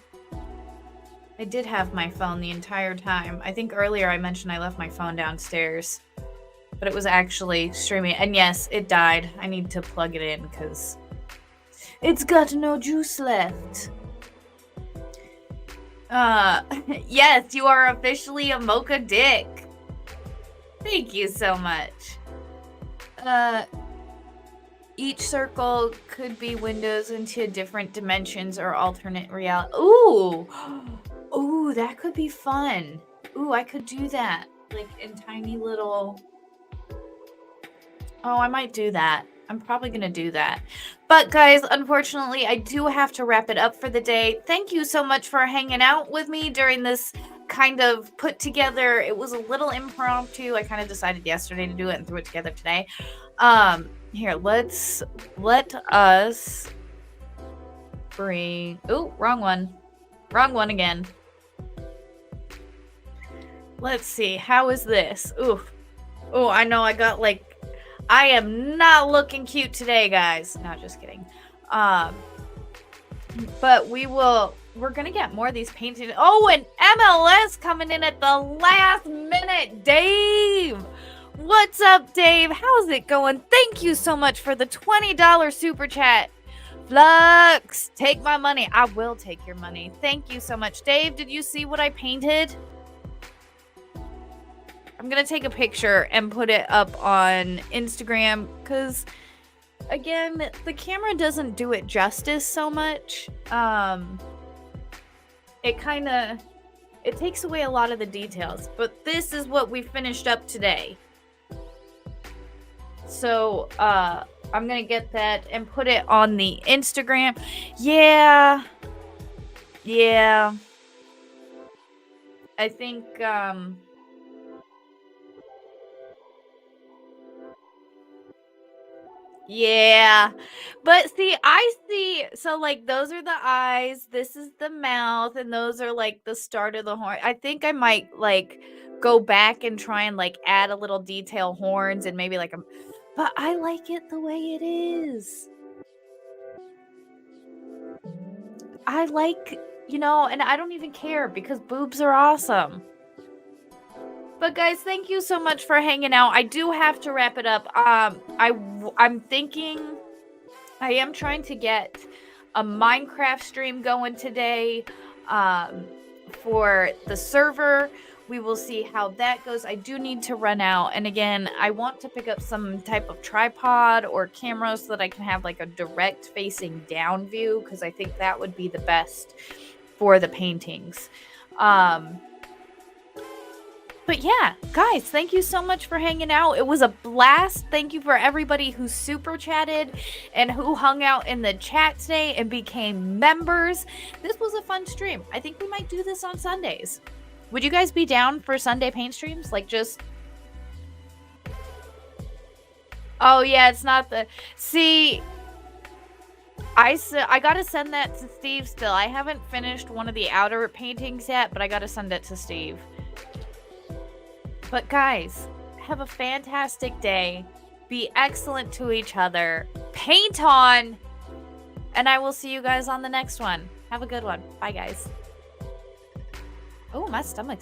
I did have my phone the entire time. I think earlier I mentioned I left my phone downstairs, but it was actually streaming. And yes, it died. I need to plug it in because it's got no juice left. Yes, you are officially a Mocha Dick. Thank you so much. Each circle could be windows into different dimensions or alternate reality. Ooh! Ooh, that could be fun. Ooh, I could do that. Like in tiny little... Oh, I might do that. I'm probably going to do that. But guys, unfortunately, I do have to wrap it up for the day. Thank you so much for hanging out with me during this kind of put together. It was a little impromptu. I kind of decided yesterday to do it and threw it together today. Here, let us bring... Oh, wrong one. Wrong one again. Let's see. How is this? Ooh. Oh, I know I got like... I am not looking cute today, guys. No, just kidding. But we're gonna get more of these paintings. Oh, and MLS coming in at the last minute. Dave! What's up, Dave? How's it going? Thank you so much for the $20 super chat Flux, take my money. I will take your money. Thank you so much. Dave, did you see what I painted? I'm going to take a picture and put it up on Instagram because, again, the camera doesn't do it justice so much. It takes away a lot of the details. But this is what we finished up today. So, I'm going to get that and put it on the Instagram. Yeah. I think, yeah. But see, I see, so like those are the eyes, this is the mouth, and those are like the start of the horn. I think I might like go back and try and like add a little detail horns and maybe like a, but I like it the way it is. I like, and I don't even care because boobs are awesome. But guys, thank you so much for hanging out. I do have to wrap it up. I'm thinking I am trying to get a Minecraft stream going today for the server. We will see how that goes. I do need to run out. And again, I want to pick up some type of tripod or camera so that I can have like a direct facing down view because I think that would be the best for the paintings. But yeah, guys, thank you so much for hanging out. It was a blast. Thank you for everybody who super chatted and who hung out in the chat today and became members. This was a fun stream. I think we might do this on Sundays. Would you guys be down for Sunday paint streams? Like just... Oh yeah, it's not the... See... I gotta send that to Steve still. I haven't finished one of the outer paintings yet, but I gotta send it to Steve. But guys, have a fantastic day. Be excellent to each other. Paint on! And I will see you guys on the next one. Have a good one. Bye, guys. Oh, my stomach's